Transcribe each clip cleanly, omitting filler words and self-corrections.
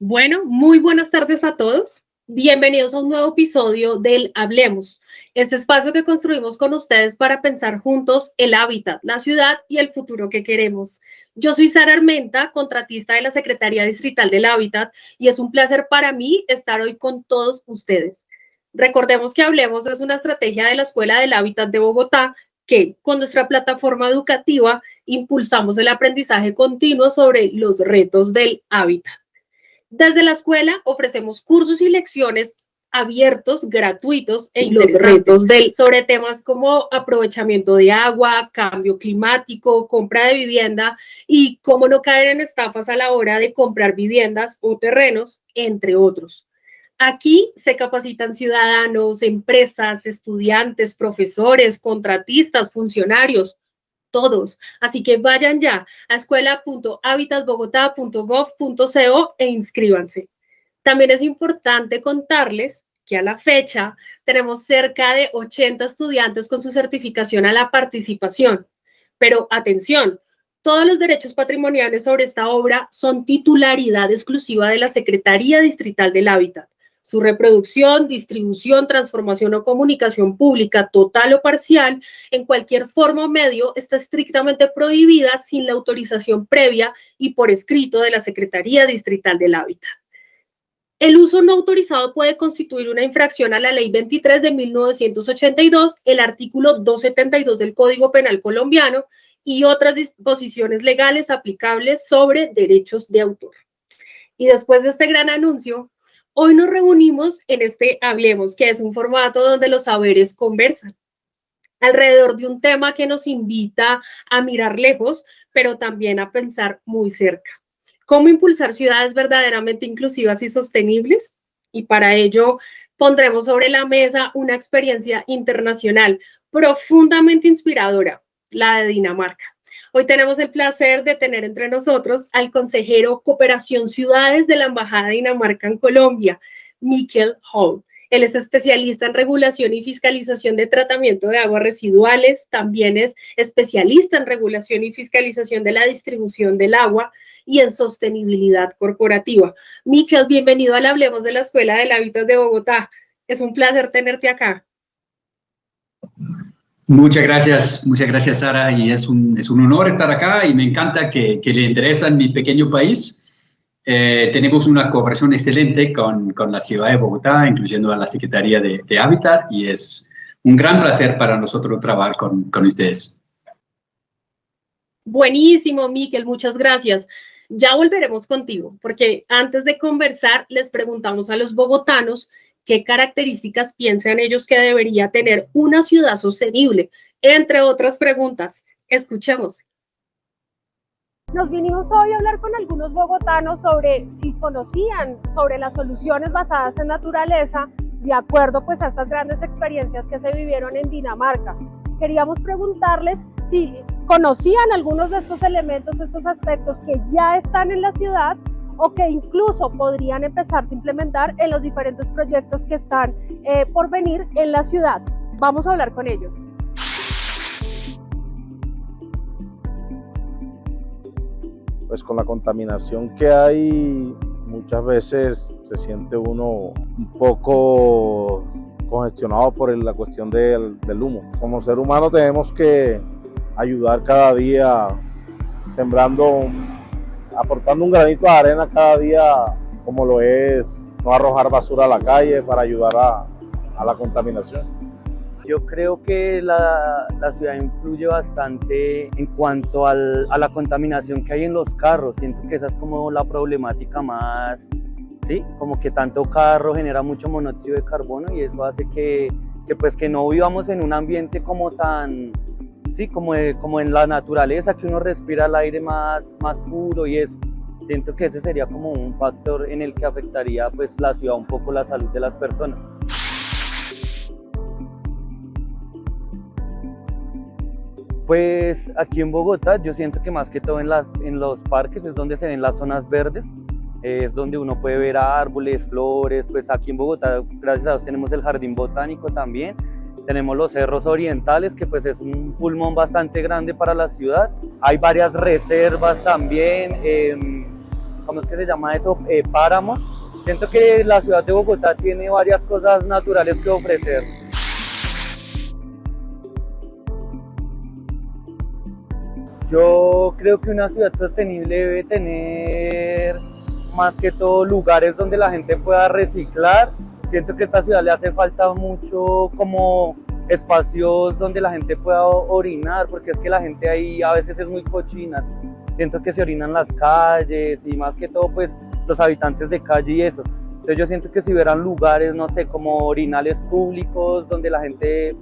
Bueno, muy buenas tardes a todos. Bienvenidos a un nuevo episodio del Hablemos, este espacio que construimos con ustedes para pensar juntos el hábitat, la ciudad y el futuro que queremos. Yo soy Sara Armenta, contratista de la Secretaría Distrital del Hábitat, y es un placer para mí estar hoy con todos ustedes. Recordemos que Hablemos es una estrategia de la Escuela del Hábitat de Bogotá que, con nuestra plataforma educativa, impulsamos el aprendizaje continuo sobre los retos del hábitat. Desde la escuela ofrecemos cursos y lecciones abiertos, gratuitos e interesantes sobre temas como aprovechamiento de agua, cambio climático, compra de vivienda y cómo no caer en estafas a la hora de comprar viviendas o terrenos, entre otros. Aquí se capacitan ciudadanos, empresas, estudiantes, profesores, contratistas, funcionarios, todos. Así que vayan ya a escuela.habitatbogotá.gov.co e inscríbanse. También es importante contarles que a la fecha tenemos cerca de 80 estudiantes con su certificación a la participación. Pero atención, todos los derechos patrimoniales sobre esta obra son titularidad exclusiva de la Secretaría Distrital del Hábitat. Su reproducción, distribución, transformación o comunicación pública, total o parcial, en cualquier forma o medio, está estrictamente prohibida sin la autorización previa y por escrito de la Secretaría Distrital del Hábitat. El uso no autorizado puede constituir una infracción a la Ley 23 de 1982, el artículo 272 del Código Penal colombiano y otras disposiciones legales aplicables sobre derechos de autor. Y después de este gran anuncio, hoy nos reunimos en este Hablemos, que es un formato donde los saberes conversan alrededor de un tema que nos invita a mirar lejos, pero también a pensar muy cerca. ¿Cómo impulsar ciudades verdaderamente inclusivas y sostenibles? Y para ello pondremos sobre la mesa una experiencia internacional profundamente inspiradora, la de Dinamarca. Hoy tenemos el placer de tener entre nosotros al consejero Cooperación Ciudades de la Embajada de Dinamarca en Colombia, Mikkel Holm. Él es especialista en regulación y fiscalización de tratamiento de aguas residuales, también es especialista en regulación y fiscalización de la distribución del agua y en sostenibilidad corporativa. Mikkel, bienvenido al Hablemos de la Escuela del Hábitat de Bogotá. Es un placer tenerte acá. Muchas gracias Sara, y es un honor estar acá y me encanta que le interesa en mi pequeño país. Tenemos una cooperación excelente con la ciudad de Bogotá, incluyendo a la Secretaría de Hábitat, y es un gran placer para nosotros trabajar con ustedes. Buenísimo, Mikkel, muchas gracias. Ya volveremos contigo, porque antes de conversar les preguntamos a los bogotanos qué características piensan ellos que debería tener una ciudad sostenible, entre otras preguntas. Escuchemos. Nos vinimos hoy a hablar con algunos bogotanos sobre si conocían sobre las soluciones basadas en naturaleza de acuerdo pues a estas grandes experiencias que se vivieron en Dinamarca. Queríamos preguntarles si conocían algunos de estos elementos, estos aspectos que ya están en la ciudad o que incluso podrían empezarse a implementar en los diferentes proyectos que están por venir en la ciudad. Vamos a hablar con ellos. Pues con la contaminación que hay, muchas veces se siente uno un poco congestionado por la cuestión del humo. Como ser humano tenemos que ayudar cada día sembrando, aportando un granito de arena cada día, como lo es no arrojar basura a la calle para ayudar a la contaminación. Yo creo que la ciudad influye bastante en cuanto a la contaminación que hay en los carros. Siento que esa es como la problemática más, ¿sí? Como que tanto carro genera mucho monóxido de carbono y eso hace que no vivamos en un ambiente como tan, sí, como en la naturaleza, que uno respira el aire más puro y eso. Siento que ese sería como un factor en el que afectaría pues la ciudad un poco la salud de las personas. Pues aquí en Bogotá yo siento que más que todo en los parques es donde se ven las zonas verdes, es donde uno puede ver árboles, flores. Pues aquí en Bogotá gracias a Dios tenemos el jardín botánico también, tenemos los cerros orientales que pues es un pulmón bastante grande para la ciudad, hay varias reservas también, ¿cómo es que se llama eso? Páramos. Siento que la ciudad de Bogotá tiene varias cosas naturales que ofrecer. Yo creo que una ciudad sostenible debe tener más que todo lugares donde la gente pueda reciclar. Siento que a esta ciudad le hace falta mucho como espacios donde la gente pueda orinar, porque es que la gente ahí a veces es muy cochina. Siento que se orinan en las calles y más que todo pues los habitantes de calle y eso. Entonces yo siento que si hubieran lugares, no sé, como orinales públicos donde la gente,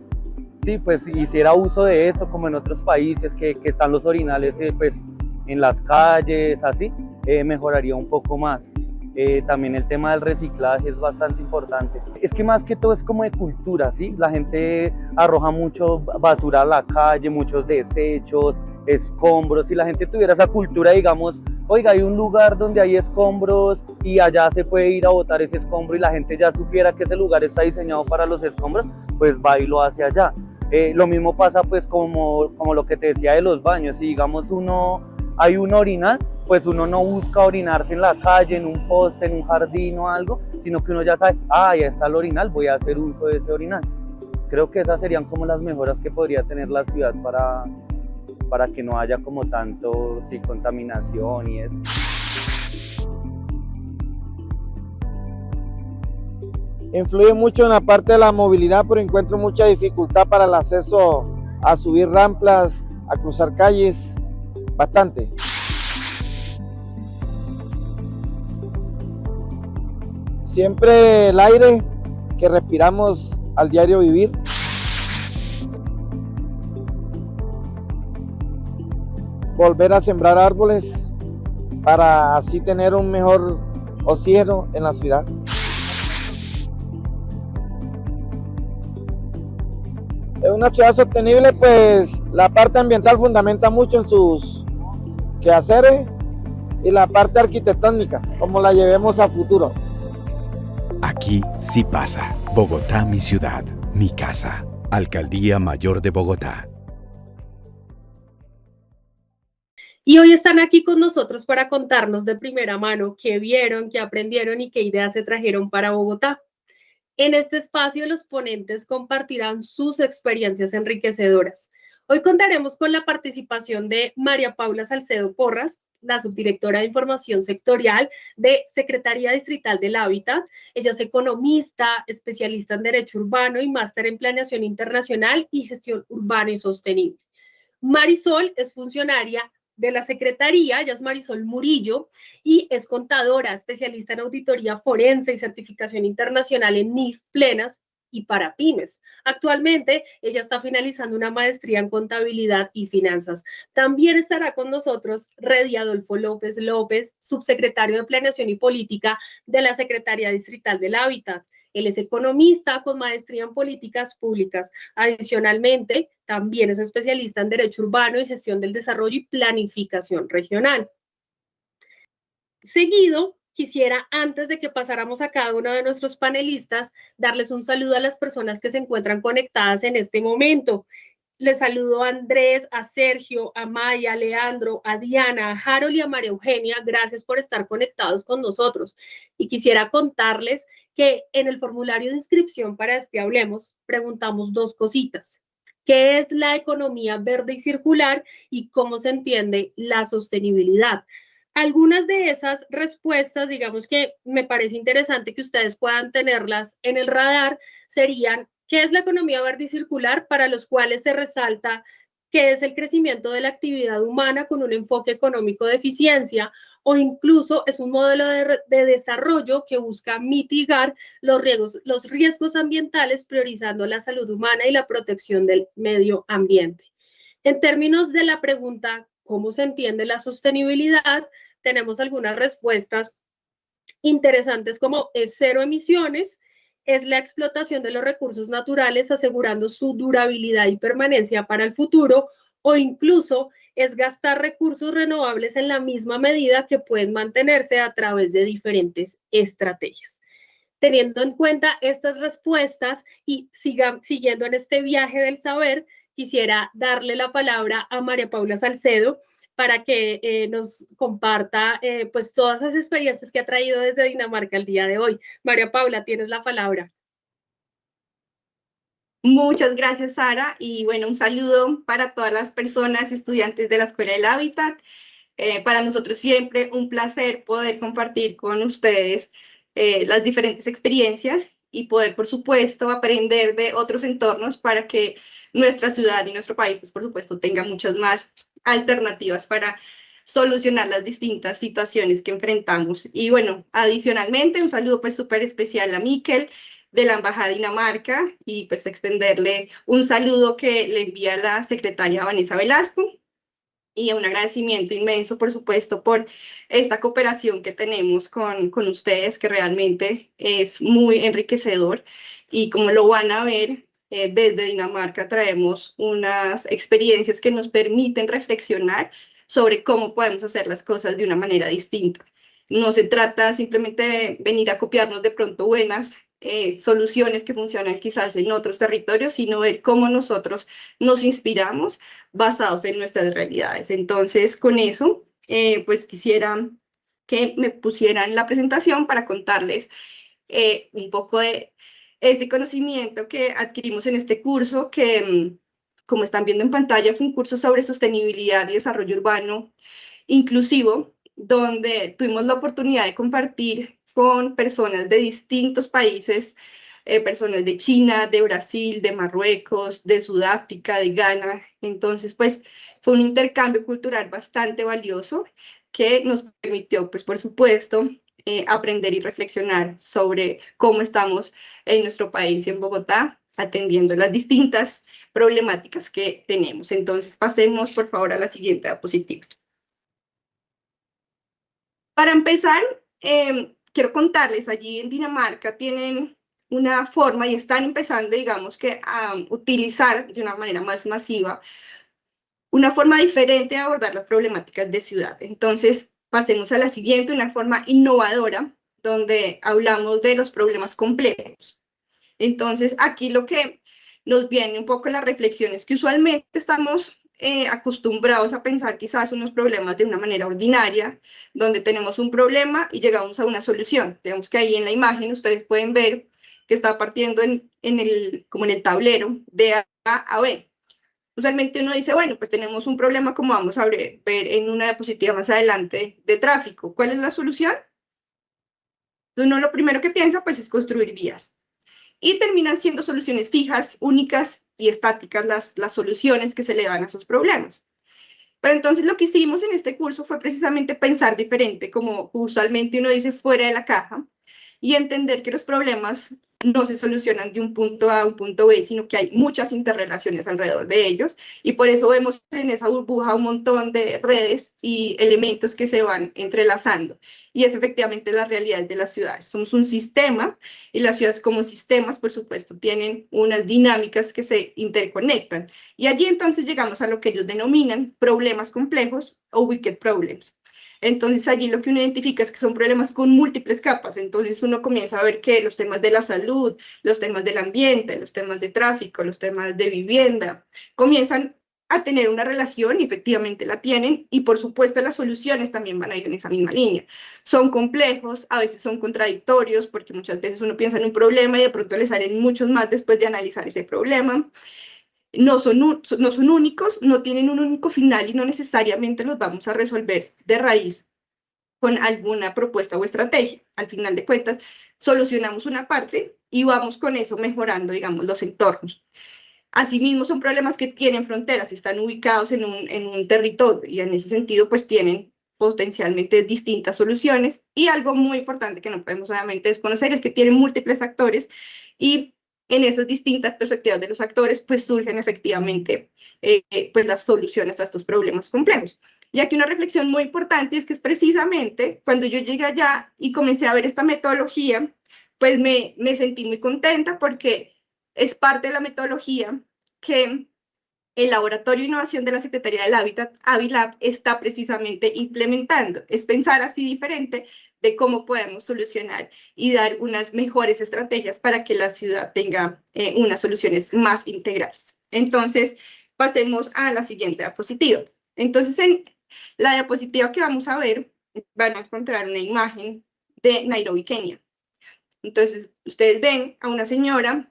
sí, pues hiciera uso de eso, como en otros países que están los orinales pues en las calles, así, mejoraría un poco más. También el tema del reciclaje es bastante importante. Es que más que todo es como de cultura, ¿sí? La gente arroja mucho basura a la calle, muchos desechos, escombros. Si la gente tuviera esa cultura, digamos, oiga, hay un lugar donde hay escombros y allá se puede ir a botar ese escombro y la gente ya supiera que ese lugar está diseñado para los escombros, pues va y lo hace allá. Lo mismo pasa pues como lo que te decía de los baños. Si digamos hay un orinal, pues uno no busca orinarse en la calle, en un poste, en un jardín o algo, sino que uno ya sabe, ya está el orinal, voy a hacer uso de ese orinal. Creo que esas serían como las mejoras que podría tener la ciudad para que no haya como tanto contaminación y eso. Influye mucho en la parte de la movilidad, pero encuentro mucha dificultad para el acceso a subir rampas, a cruzar calles, bastante. Siempre el aire que respiramos al diario vivir. Volver a sembrar árboles para así tener un mejor oxígeno en la ciudad. En una ciudad sostenible, pues la parte ambiental fundamenta mucho en sus quehaceres y la parte arquitectónica, como la llevemos a futuro. Aquí sí pasa. Bogotá, mi ciudad, mi casa. Alcaldía Mayor de Bogotá. Y hoy están aquí con nosotros para contarnos de primera mano qué vieron, qué aprendieron y qué ideas se trajeron para Bogotá. En este espacio, los ponentes compartirán sus experiencias enriquecedoras. Hoy contaremos con la participación de María Paula Salcedo Porras, la subdirectora de Información Sectorial de Secretaría Distrital del Hábitat. Ella es economista, especialista en Derecho Urbano y máster en Planeación Internacional y Gestión Urbana y Sostenible. Marisol es funcionaria de la Secretaría, ella es Marisol Murillo, y es contadora, especialista en auditoría forense y certificación internacional en NIF plenas y para pymes. Actualmente, ella está finalizando una maestría en contabilidad y finanzas. También estará con nosotros Redi Adolfo López López, subsecretario de Planeación y Política de la Secretaría Distrital del Hábitat. Él es economista con maestría en políticas públicas. Adicionalmente, también es especialista en Derecho Urbano y Gestión del Desarrollo y Planificación Regional. Seguido, quisiera, antes de que pasáramos a cada uno de nuestros panelistas, darles un saludo a las personas que se encuentran conectadas en este momento. Les saludo a Andrés, a Sergio, a Maya, a Leandro, a Diana, a Harold y a María Eugenia. Gracias por estar conectados con nosotros. Y quisiera contarles que en el formulario de inscripción para este Hablemos preguntamos dos cositas. ¿Qué es la economía verde y circular y cómo se entiende la sostenibilidad? Algunas de esas respuestas, digamos que me parece interesante que ustedes puedan tenerlas en el radar, serían: ¿qué es la economía verde y circular? Para los cuales se resalta que es el crecimiento de la actividad humana con un enfoque económico de eficiencia, o incluso es un modelo de desarrollo que busca mitigar los riesgos ambientales, priorizando la salud humana y la protección del medio ambiente. En términos de la pregunta, ¿cómo se entiende la sostenibilidad? Tenemos algunas respuestas interesantes como es cero emisiones, es la explotación de los recursos naturales asegurando su durabilidad y permanencia para el futuro, o incluso es gastar recursos renovables en la misma medida que pueden mantenerse a través de diferentes estrategias. Teniendo en cuenta estas respuestas y siguiendo en este viaje del saber, quisiera darle la palabra a María Paula Salcedo. para que nos comparta pues todas esas experiencias que ha traído desde Dinamarca el día de hoy. María Paula, tienes la palabra. Muchas gracias, Sara, y bueno, un saludo para todas las personas, estudiantes de la Escuela del Hábitat. Para nosotros siempre un placer poder compartir con ustedes las diferentes experiencias y poder, por supuesto, aprender de otros entornos para que nuestra ciudad y nuestro país, pues, por supuesto, tenga muchas más alternativas para solucionar las distintas situaciones que enfrentamos. Y bueno, adicionalmente, un saludo pues súper especial a Miquel de la Embajada de Dinamarca y pues extenderle un saludo que le envía la secretaria Vanessa Velasco y un agradecimiento inmenso, por supuesto, por esta cooperación que tenemos con ustedes, que realmente es muy enriquecedor. Y como lo van a ver, desde Dinamarca traemos unas experiencias que nos permiten reflexionar sobre cómo podemos hacer las cosas de una manera distinta. No se trata simplemente de venir a copiarnos de pronto buenas soluciones que funcionan quizás en otros territorios, sino ver cómo nosotros nos inspiramos basados en nuestras realidades. Entonces, con eso, pues quisiera que me pusieran la presentación para contarles un poco de ese conocimiento que adquirimos en este curso, que como están viendo en pantalla, fue un curso sobre sostenibilidad y desarrollo urbano inclusivo, donde tuvimos la oportunidad de compartir con personas de distintos países, personas de China, de Brasil, de Marruecos, de Sudáfrica, de Ghana. Entonces, pues fue un intercambio cultural bastante valioso que nos permitió, pues por supuesto, aprender y reflexionar sobre cómo estamos en nuestro país, en Bogotá, atendiendo las distintas problemáticas que tenemos. Entonces, pasemos por favor a la siguiente diapositiva. Para empezar, quiero contarles, allí en Dinamarca tienen una forma y están empezando, digamos que a utilizar de una manera más masiva una forma diferente de abordar las problemáticas de ciudad. Entonces, pasemos a la siguiente, una forma innovadora, donde hablamos de los problemas complejos. Entonces, aquí lo que nos viene un poco las reflexiones que usualmente estamos acostumbrados a pensar quizás unos problemas de una manera ordinaria, donde tenemos un problema y llegamos a una solución. Digamos que ahí en la imagen ustedes pueden ver que está partiendo como en el tablero de A a B. Usualmente uno dice, bueno, pues tenemos un problema como vamos a ver en una diapositiva más adelante de tráfico. ¿Cuál es la solución? Entonces uno lo primero que piensa pues es construir vías. Y terminan siendo soluciones fijas, únicas y estáticas las soluciones que se le dan a esos problemas. Pero entonces lo que hicimos en este curso fue precisamente pensar diferente, como usualmente uno dice, fuera de la caja, y entender que los problemas no se solucionan de un punto A a un punto B, sino que hay muchas interrelaciones alrededor de ellos, y por eso vemos en esa burbuja un montón de redes y elementos que se van entrelazando. Y es efectivamente la realidad de las ciudades. Somos un sistema, y las ciudades como sistemas, por supuesto, tienen unas dinámicas que se interconectan. Y allí entonces llegamos a lo que ellos denominan problemas complejos o wicked problems. Entonces allí lo que uno identifica es que son problemas con múltiples capas. Entonces uno comienza a ver que los temas de la salud, los temas del ambiente, los temas de tráfico, los temas de vivienda, comienzan a tener una relación y efectivamente la tienen, y por supuesto las soluciones también van a ir en esa misma línea. Son complejos, a veces son contradictorios, porque muchas veces uno piensa en un problema y de pronto le salen muchos más después de analizar ese problema. No son únicos, no tienen un único final y no necesariamente los vamos a resolver de raíz con alguna propuesta o estrategia. Al final de cuentas, solucionamos una parte y vamos con eso mejorando, digamos, los entornos. Asimismo, son problemas que tienen fronteras, están ubicados en un territorio y en ese sentido, pues tienen potencialmente distintas soluciones. Y algo muy importante que no podemos obviamente desconocer es que tienen múltiples actores, y en esas distintas perspectivas de los actores, pues surgen efectivamente pues las soluciones a estos problemas complejos. Y aquí una reflexión muy importante es que es precisamente cuando yo llegué allá y comencé a ver esta metodología, pues me sentí muy contenta porque es parte de la metodología que el Laboratorio de Innovación de la Secretaría del Hábitat, Avilab, está precisamente implementando. Es pensar así diferente de cómo podemos solucionar y dar unas mejores estrategias para que la ciudad tenga unas soluciones más integrales. Entonces, pasemos a la siguiente diapositiva. Entonces, La diapositiva que vamos a ver, van a encontrar una imagen de Nairobi, Kenia. Entonces, ustedes ven a una señora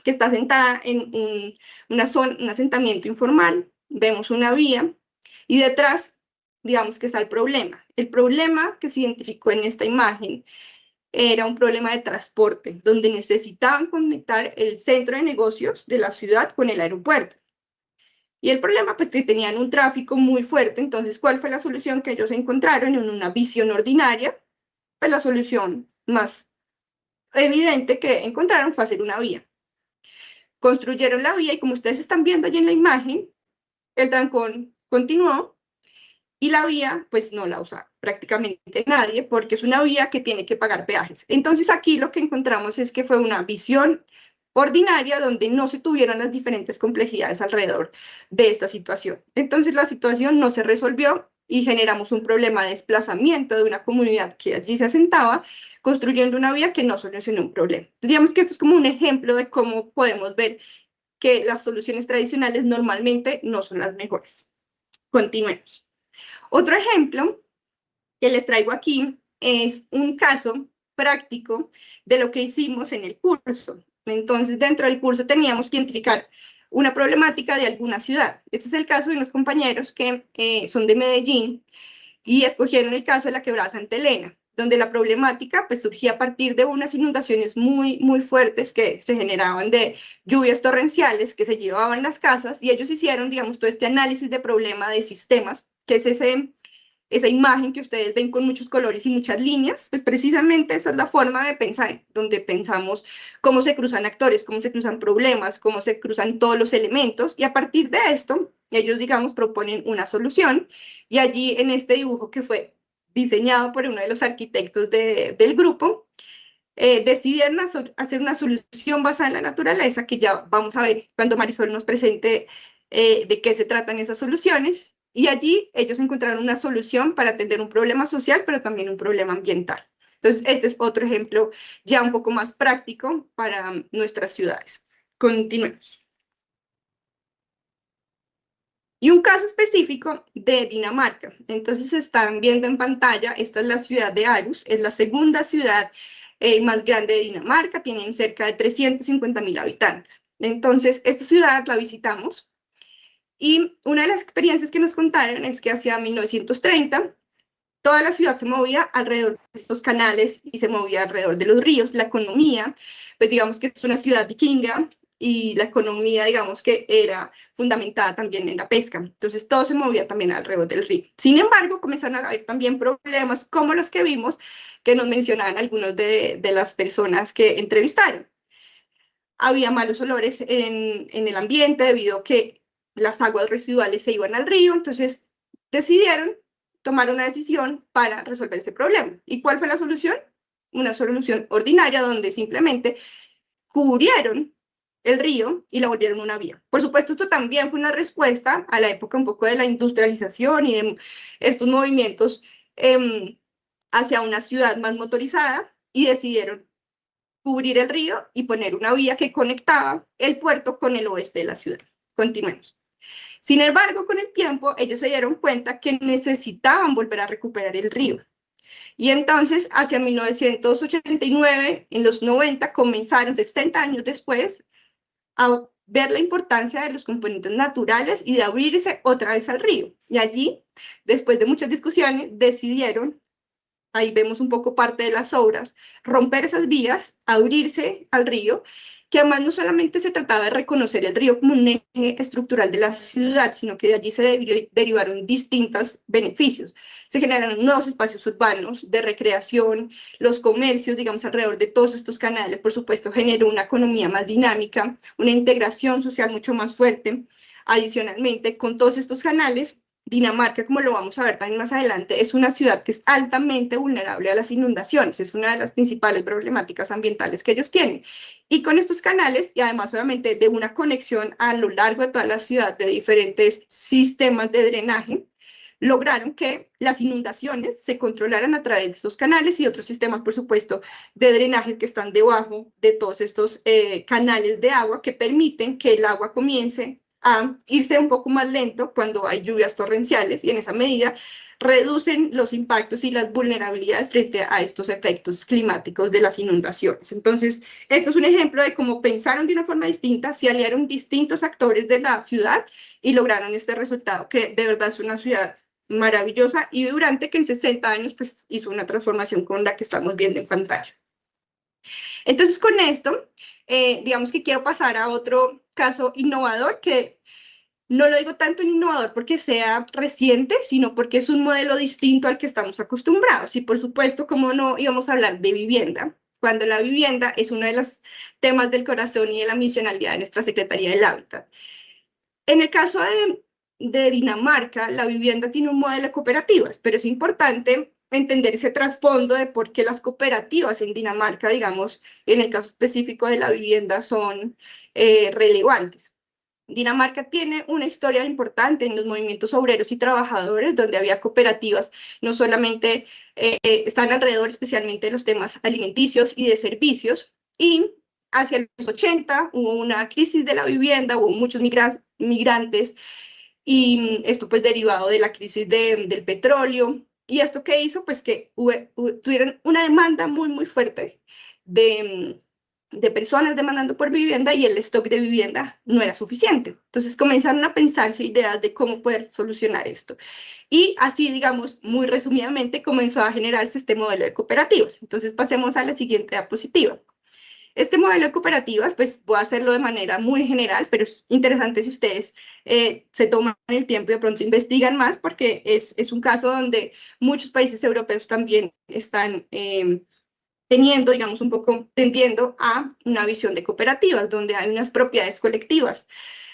que está sentada en una zona, un asentamiento informal, vemos una vía y detrás, digamos que está el problema. El problema que se identificó en esta imagen era un problema de transporte, donde necesitaban conectar el centro de negocios de la ciudad con el aeropuerto. Y el problema, pues, que tenían un tráfico muy fuerte. Entonces, ¿cuál fue la solución que ellos encontraron en una visión ordinaria? Pues la solución más evidente que encontraron fue hacer una vía. Construyeron la vía y, como ustedes están viendo allí en la imagen, el trancón continuó y la vía pues no la usa prácticamente nadie porque es una vía que tiene que pagar peajes. Entonces aquí lo que encontramos es que fue una visión ordinaria donde no se tuvieron las diferentes complejidades alrededor de esta situación. Entonces la situación no se resolvió y generamos un problema de desplazamiento de una comunidad que allí se asentaba, construyendo una vía que no solucionó un problema. Entonces, digamos que esto es como un ejemplo de cómo podemos ver que las soluciones tradicionales normalmente no son las mejores. Continuemos. Otro ejemplo que les traigo aquí es un caso práctico de lo que hicimos en el curso. Entonces, dentro del curso teníamos que identificar una problemática de alguna ciudad. Este es el caso de unos compañeros que son de Medellín y escogieron el caso de la Quebrada Santa Elena, donde la problemática pues surgía a partir de unas inundaciones muy fuertes que se generaban de lluvias torrenciales que se llevaban las casas, y ellos hicieron, digamos, todo este análisis de problema de sistemas, que es esa imagen que ustedes ven con muchos colores y muchas líneas. Pues precisamente esa es la forma de pensar, donde pensamos cómo se cruzan actores, cómo se cruzan problemas, cómo se cruzan todos los elementos, y a partir de esto, ellos, digamos, proponen una solución, y allí en este dibujo que fue diseñado por uno de los arquitectos del grupo, decidieron hacer una solución basada en la naturaleza, que ya vamos a ver cuando Marisol nos presente de qué se tratan esas soluciones. Y allí ellos encontraron una solución para atender un problema social, pero también un problema ambiental. Entonces, este es otro ejemplo ya un poco más práctico para nuestras ciudades. Continuemos. Y un caso específico de Dinamarca. Entonces, están viendo en pantalla, esta es la ciudad de Aarhus, es la segunda ciudad más grande de Dinamarca, tienen cerca de 350.000 habitantes. Entonces, esta ciudad la visitamos. Y una de las experiencias que nos contaron es que hacia 1930 toda la ciudad se movía alrededor de estos canales y se movía alrededor de los ríos. La economía, pues digamos que es una ciudad vikinga y la economía, digamos que era fundamentada también en la pesca. Entonces todo se movía también alrededor del río. Sin embargo, comenzaron a haber también problemas como los que vimos que nos mencionaban algunos de las personas que entrevistaron. Había malos olores en el ambiente debido a que las aguas residuales se iban al río. Entonces decidieron tomar una decisión para resolver ese problema. ¿Y cuál fue la solución? Una solución ordinaria donde simplemente cubrieron el río y la volvieron una vía. Por supuesto, esto también fue una respuesta a la época un poco de la industrialización y de estos movimientos hacia una ciudad más motorizada, y decidieron cubrir el río y poner una vía que conectaba el puerto con el oeste de la ciudad. Continuemos. Sin embargo, con el tiempo, ellos se dieron cuenta que necesitaban volver a recuperar el río. Y entonces, hacia 1989, en los 90, comenzaron, 60 años después, a ver la importancia de los componentes naturales y de abrirse otra vez al río. Y allí, después de muchas discusiones, decidieron, ahí vemos un poco parte de las obras, romper esas vías, abrirse al río, que además no solamente se trataba de reconocer el río como un eje estructural de la ciudad, sino que de allí se derivaron distintos beneficios. Se generaron nuevos espacios urbanos de recreación, los comercios, digamos, alrededor de todos estos canales, por supuesto, generó una economía más dinámica, una integración social mucho más fuerte. Adicionalmente, con todos estos canales, Dinamarca, como lo vamos a ver también más adelante, es una ciudad que es altamente vulnerable a las inundaciones, es una de las principales problemáticas ambientales que ellos tienen. Y con estos canales, y además obviamente de una conexión a lo largo de toda la ciudad de diferentes sistemas de drenaje, lograron que las inundaciones se controlaran a través de estos canales y otros sistemas, por supuesto, de drenaje que están debajo de todos estos canales de agua que permiten que el agua comience a irse un poco más lento cuando hay lluvias torrenciales y en esa medida reducen los impactos y las vulnerabilidades frente a estos efectos climáticos de las inundaciones. Entonces, esto es un ejemplo de cómo pensaron de una forma distinta, se aliaron distintos actores de la ciudad y lograron este resultado, que de verdad es una ciudad maravillosa y vibrante que en 60 años pues, hizo una transformación con la que estamos viendo en pantalla. Entonces, con esto, digamos que quiero pasar a otro caso innovador que no lo digo tanto en innovador porque sea reciente, sino porque es un modelo distinto al que estamos acostumbrados. Y por supuesto, como no íbamos a hablar de vivienda, cuando la vivienda es uno de los temas del corazón y de la misionalidad de nuestra Secretaría del Hábitat. En el caso de Dinamarca, la vivienda tiene un modelo de cooperativas, pero es importante entender ese trasfondo de por qué las cooperativas en Dinamarca, digamos, en el caso específico de la vivienda, son relevantes. Dinamarca tiene una historia importante en los movimientos obreros y trabajadores, donde había cooperativas, no solamente están alrededor especialmente de los temas alimenticios y de servicios, y hacia los 80 hubo una crisis de la vivienda, hubo muchos migrantes, y esto pues derivado de la crisis del petróleo, y esto que hizo pues que tuvieron una demanda muy, muy fuerte de personas demandando por vivienda y el stock de vivienda no era suficiente. Entonces comenzaron a pensarse ideas de cómo poder solucionar esto. Y así, digamos, muy resumidamente, comenzó a generarse este modelo de cooperativas. Entonces pasemos a la siguiente diapositiva. Este modelo de cooperativas, pues voy a hacerlo de manera muy general, pero es interesante si ustedes se toman el tiempo y de pronto investigan más, porque es un caso donde muchos países europeos también están teniendo, digamos, un poco tendiendo a una visión de cooperativas, donde hay unas propiedades colectivas.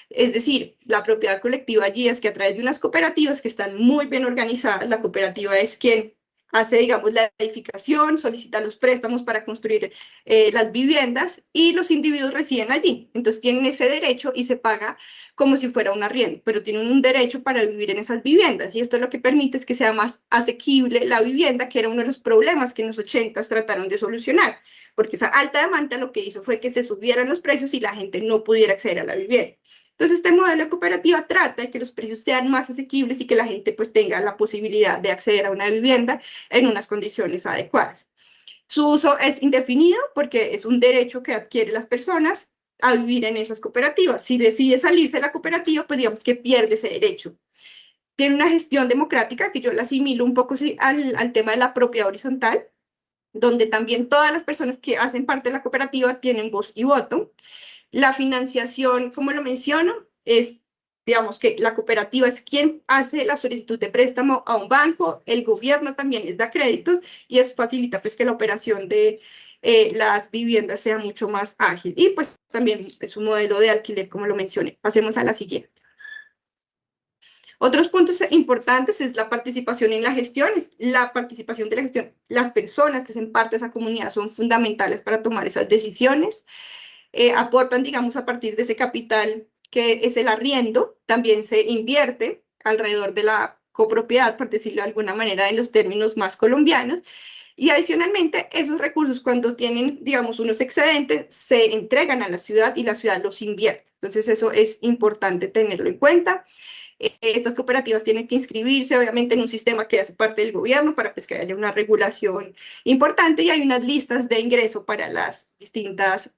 Es decir, la propiedad colectiva allí es que a través de unas cooperativas que están muy bien organizadas, la cooperativa es quien hace, digamos, la edificación, solicita los préstamos para construir las viviendas y los individuos residen allí. Entonces tienen ese derecho y se paga como si fuera un arriendo, pero tienen un derecho para vivir en esas viviendas y esto lo que permite es que sea más asequible la vivienda, que era uno de los problemas que en los 80s trataron de solucionar, porque esa alta demanda lo que hizo fue que se subieran los precios y la gente no pudiera acceder a la vivienda. Entonces, este modelo de cooperativa trata de que los precios sean más asequibles y que la gente pues tenga la posibilidad de acceder a una vivienda en unas condiciones adecuadas. Su uso es indefinido porque es un derecho que adquieren las personas a vivir en esas cooperativas. Si decide salirse de la cooperativa, pues digamos que pierde ese derecho. Tiene una gestión democrática que yo la asimilo un poco al tema de la propiedad horizontal, donde también todas las personas que hacen parte de la cooperativa tienen voz y voto. La financiación, como lo menciono, es, digamos, que la cooperativa es quien hace la solicitud de préstamo a un banco, el gobierno también les da créditos y eso facilita pues que la operación de las viviendas sea mucho más ágil. Y pues también es un modelo de alquiler, como lo mencioné. Pasemos a la siguiente. Otros puntos importantes es la participación en la gestión. La participación de la gestión, las personas que hacen parte de esa comunidad son fundamentales para tomar esas decisiones. Aportan, digamos, a partir de ese capital que es el arriendo, también se invierte alrededor de la copropiedad, por decirlo de alguna manera, en los términos más colombianos, y adicionalmente esos recursos cuando tienen, digamos, unos excedentes, se entregan a la ciudad y la ciudad los invierte. Entonces eso es importante tenerlo en cuenta. Estas cooperativas tienen que inscribirse, obviamente, en un sistema que hace parte del gobierno para pues, que haya una regulación importante y hay unas listas de ingreso para las distintas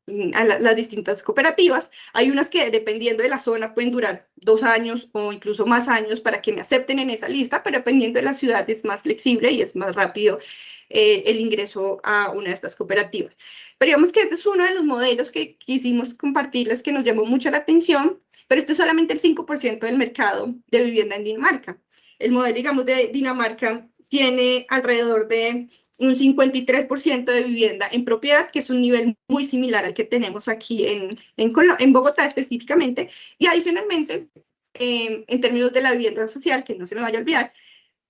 las distintas cooperativas. Hay unas que dependiendo de la zona pueden durar 2 años o incluso más años para que me acepten en esa lista, pero dependiendo de la ciudad es más flexible y es más rápido el ingreso a una de estas cooperativas. Pero digamos que este es uno de los modelos que quisimos compartirles que nos llamó mucho la atención, pero esto es solamente el 5% del mercado de vivienda en Dinamarca. El modelo, digamos, de Dinamarca tiene alrededor de un 53% de vivienda en propiedad, que es un nivel muy similar al que tenemos aquí en Bogotá específicamente, y adicionalmente, en términos de la vivienda social, que no se me vaya a olvidar,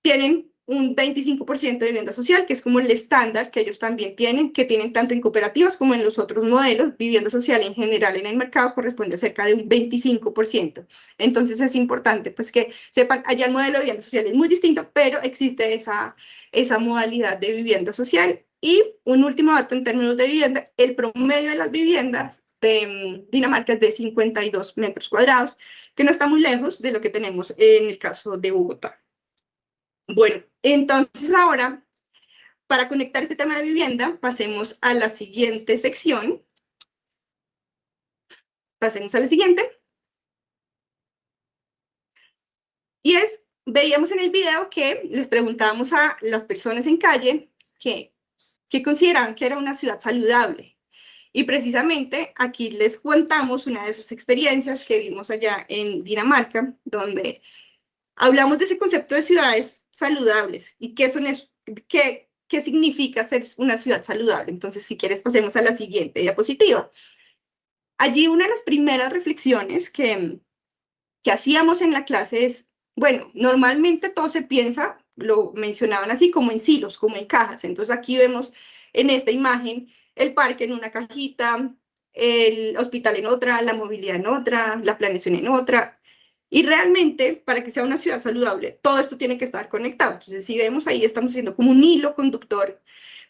tienen un 25% de vivienda social, que es como el estándar que ellos también tienen, que tienen tanto en cooperativas como en los otros modelos. Vivienda social en general en el mercado corresponde a cerca de un 25%. Entonces es importante pues que sepan, allá el modelo de vivienda social es muy distinto, pero existe esa modalidad de vivienda social. Y un último dato en términos de vivienda, el promedio de las viviendas Dinamarca es de 52 metros cuadrados, que no está muy lejos de lo que tenemos en el caso de Bogotá. Bueno, entonces ahora, para conectar este tema de vivienda, pasemos a la siguiente sección. Pasemos a la siguiente. Y veíamos en el video que les preguntábamos a las personas en calle que consideraban que era una ciudad saludable. Y precisamente aquí les contamos una de esas experiencias que vimos allá en Dinamarca, donde hablamos de ese concepto de ciudades saludables y qué son eso, qué significa ser una ciudad saludable. Entonces, si quieres, pasemos a la siguiente diapositiva. Allí una de las primeras reflexiones que hacíamos en la clase es, bueno, normalmente todo se piensa, lo mencionaban así, como en silos, como en cajas. Entonces aquí vemos en esta imagen el parque en una cajita, el hospital en otra, la movilidad en otra, la planeación en otra. Y realmente, para que sea una ciudad saludable, todo esto tiene que estar conectado. Entonces, si vemos ahí, estamos haciendo como un hilo conductor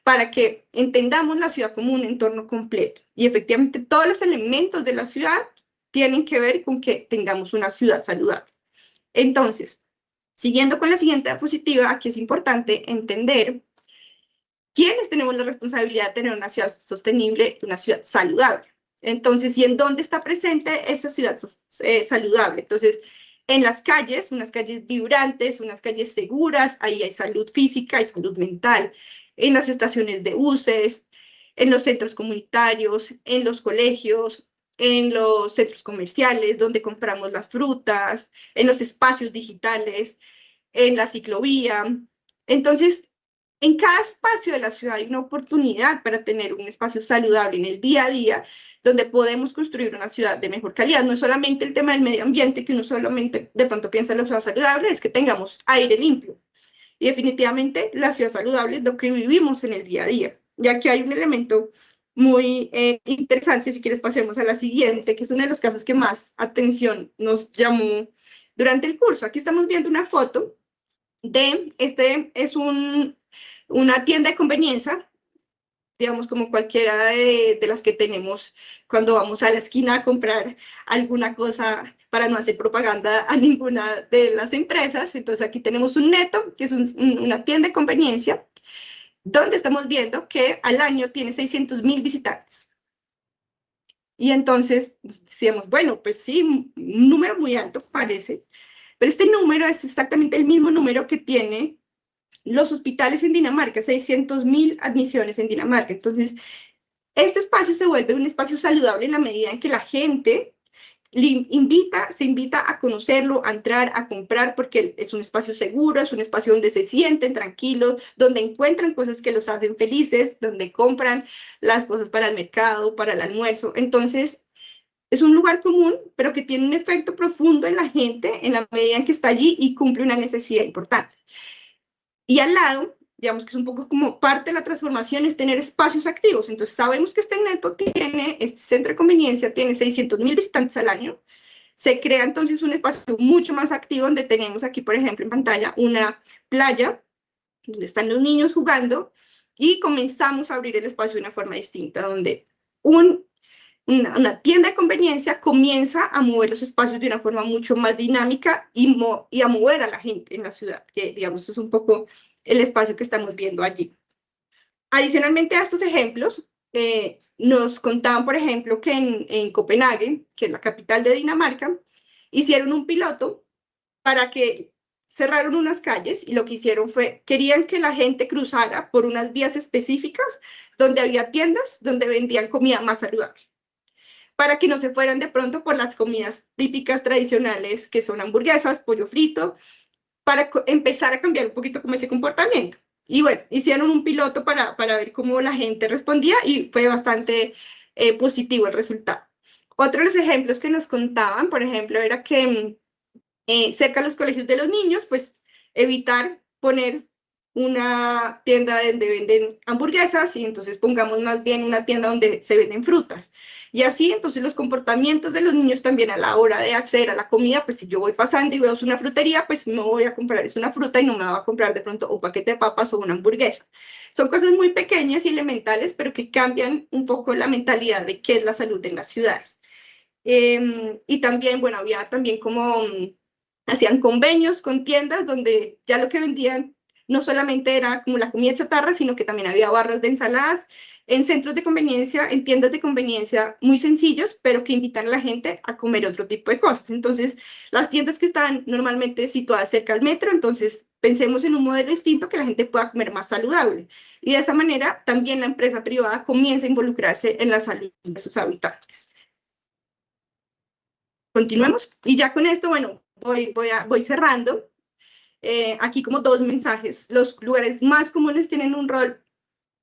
para que entendamos la ciudad como un entorno completo. Y efectivamente, todos los elementos de la ciudad tienen que ver con que tengamos una ciudad saludable. Entonces, siguiendo con la siguiente diapositiva, aquí es importante entender quiénes tenemos la responsabilidad de tener una ciudad sostenible, una ciudad saludable. Entonces, ¿y en dónde está presente esa ciudad saludable? Entonces, en las calles, unas calles vibrantes, unas calles seguras, ahí hay salud física y salud mental. En las estaciones de buses, en los centros comunitarios, en los colegios, en los centros comerciales donde compramos las frutas, en los espacios digitales, en la ciclovía. Entonces, en cada espacio de la ciudad hay una oportunidad para tener un espacio saludable en el día a día, donde podemos construir una ciudad de mejor calidad. No es solamente el tema del medio ambiente, que uno solamente de pronto piensa en la ciudad saludable, es que tengamos aire limpio. Y definitivamente la ciudad saludable es lo que vivimos en el día a día. Y aquí hay un elemento muy interesante, si quieres pasemos a la siguiente, que es uno de los casos que más atención nos llamó durante el curso. Aquí estamos viendo una foto de, es una tienda de conveniencia, digamos como cualquiera de las que tenemos cuando vamos a la esquina a comprar alguna cosa para no hacer propaganda a ninguna de las empresas. Entonces aquí tenemos un Neto, que es una tienda de conveniencia, donde estamos viendo que al año tiene 600,000 visitantes. Y entonces decíamos, bueno, pues sí, un número muy alto parece, pero este número es exactamente el mismo número que tiene los hospitales en Dinamarca, 600,000 admisiones en Dinamarca. Entonces, este espacio se vuelve un espacio saludable en la medida en que la gente se invita a conocerlo, a entrar, a comprar, porque es un espacio seguro, es un espacio donde se sienten tranquilos, donde encuentran cosas que los hacen felices, donde compran las cosas para el mercado, para el almuerzo. Entonces, es un lugar común, pero que tiene un efecto profundo en la gente en la medida en que está allí y cumple una necesidad importante. Y al lado, digamos que es un poco como parte de la transformación, es tener espacios activos. Entonces sabemos que este Neto este centro de conveniencia tiene 600,000 visitantes al año. Se crea entonces un espacio mucho más activo donde tenemos aquí, por ejemplo, en pantalla, una playa donde están los niños jugando y comenzamos a abrir el espacio de una forma distinta, donde una tienda de conveniencia comienza a mover los espacios de una forma mucho más dinámica y a mover a la gente en la ciudad, que digamos es un poco el espacio que estamos viendo allí. Adicionalmente a estos ejemplos, nos contaban, por ejemplo, que en Copenhague, que es la capital de Dinamarca, hicieron un piloto para que cerraron unas calles y lo que hicieron fue, querían que la gente cruzara por unas vías específicas donde había tiendas donde vendían comida más saludable, para que no se fueran de pronto por las comidas típicas tradicionales que son hamburguesas, pollo frito, para empezar a cambiar un poquito como ese comportamiento. Y bueno, hicieron un piloto para ver cómo la gente respondía y fue bastante positivo el resultado. Otro de los ejemplos que nos contaban, por ejemplo, era que cerca de los colegios de los niños, pues evitar poner una tienda donde venden hamburguesas y entonces pongamos más bien una tienda donde se venden frutas. Y así entonces los comportamientos de los niños también a la hora de acceder a la comida, pues si yo voy pasando y veo una frutería, pues no voy a comprar es una fruta y no me va a comprar de pronto un paquete de papas o una hamburguesa. Son cosas muy pequeñas y elementales, pero que cambian un poco la mentalidad de qué es la salud en las ciudades. Y también, bueno, había también como hacían convenios con tiendas donde ya lo que vendían no solamente era como la comida chatarra, sino que también había barras de ensaladas en centros de conveniencia, en tiendas de conveniencia muy sencillos, pero que invitan a la gente a comer otro tipo de cosas. Entonces, las tiendas que están normalmente situadas cerca al metro, entonces pensemos en un modelo distinto que la gente pueda comer más saludable. Y de esa manera también la empresa privada comienza a involucrarse en la salud de sus habitantes. Continuemos. Y ya con esto, bueno, voy cerrando. Aquí como 2 mensajes. Los lugares más comunes tienen un rol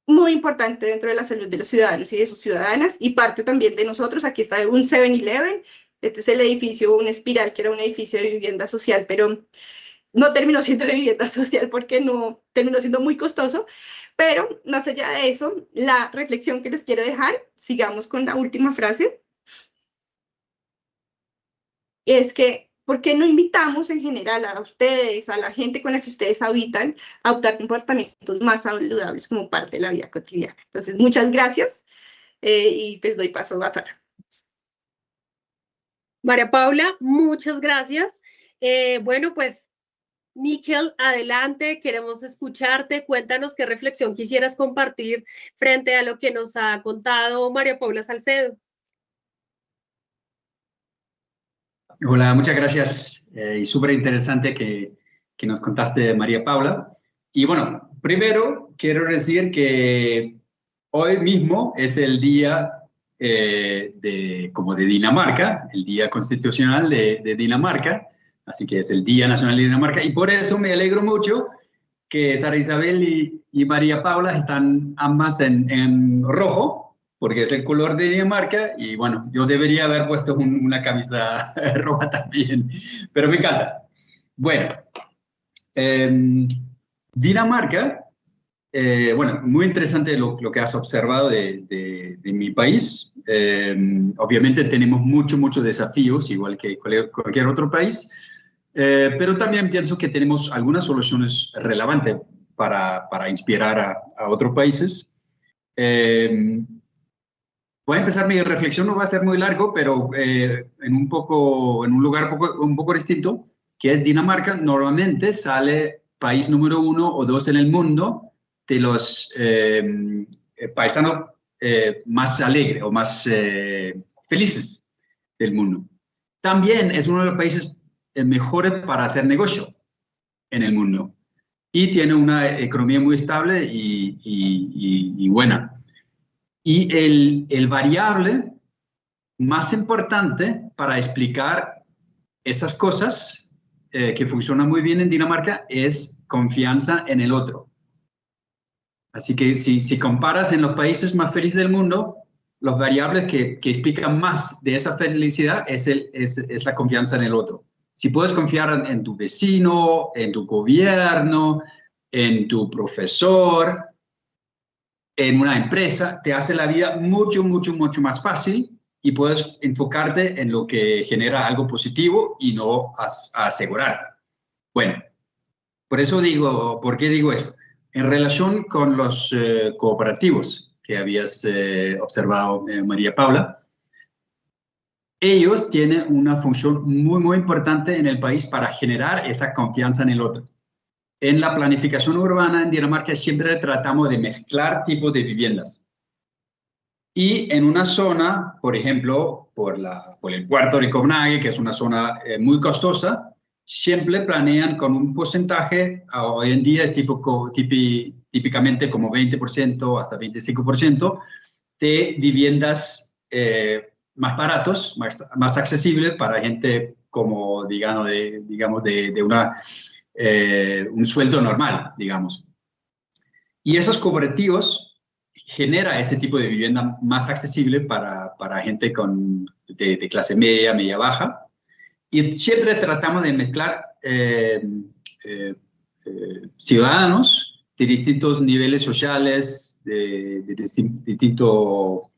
muy importante dentro de la salud de los ciudadanos y de sus ciudadanas, y parte también de nosotros. Aquí está un 7-Eleven. Este es el edificio, un Espiral, que era un edificio de vivienda social, pero no terminó siendo de vivienda social porque no terminó siendo muy costoso. Pero más allá de eso, la reflexión que les quiero dejar, sigamos con la última frase, es que, ¿por qué no invitamos en general a ustedes, a la gente con la que ustedes habitan, a adoptar comportamientos más saludables como parte de la vida cotidiana? Entonces, muchas gracias y pues doy paso a Sara. María Paula, muchas gracias. Bueno, pues, Miquel, adelante, queremos escucharte. Cuéntanos qué reflexión quisieras compartir frente a lo que nos ha contado María Paula Salcedo. Hola, muchas gracias. Y súper interesante que nos contaste, María Paula. Y bueno, primero quiero decir que hoy mismo es el día como de Dinamarca, el día constitucional de Dinamarca, así que es el Día Nacional de Dinamarca. Y por eso me alegro mucho que Sara Isabel y María Paula están ambas en rojo, porque es el color de Dinamarca, y bueno, yo debería haber puesto una camisa roja también, pero me encanta. Bueno, Dinamarca, bueno, muy interesante lo que has observado de mi país. Obviamente tenemos muchos desafíos, igual que cualquier otro país, pero también pienso que tenemos algunas soluciones relevantes para inspirar a otros países. Voy a empezar mi reflexión, no va a ser muy largo, pero en un lugar un poco distinto, que es Dinamarca. Normalmente sale país número 1 o 2 en el mundo de los paisanos más alegres o más felices del mundo. También es uno de los países mejores para hacer negocio en el mundo. Y tiene una economía muy estable y buena. Y el variable más importante para explicar esas cosas que funcionan muy bien en Dinamarca es confianza en el otro. Así que si comparas en los países más felices del mundo, los variables que explican más de esa felicidad es la confianza en el otro. Si puedes confiar en tu vecino, en tu gobierno, en tu profesor, en una empresa, te hace la vida mucho mucho más fácil, y puedes enfocarte en lo que genera algo positivo y no a asegurarte. Bueno, por eso digo, ¿por qué digo esto? En relación con los cooperativos que habías observado, María Paula, ellos tienen una función muy importante en el país para generar esa confianza en el otro. En la planificación urbana en Dinamarca siempre tratamos de mezclar tipos de viviendas. Y en una zona, por ejemplo, por el puerto de Copenhague, que es una zona muy costosa, siempre planean con un porcentaje, hoy en día es típicamente como 20% hasta 25% de viviendas más baratos, más accesibles para gente como, digamos, de un sueldo normal, digamos. Y esos cooperativos genera ese tipo de vivienda más accesible para gente de clase media baja. Y siempre tratamos de mezclar ciudadanos de distintos niveles sociales, de distinto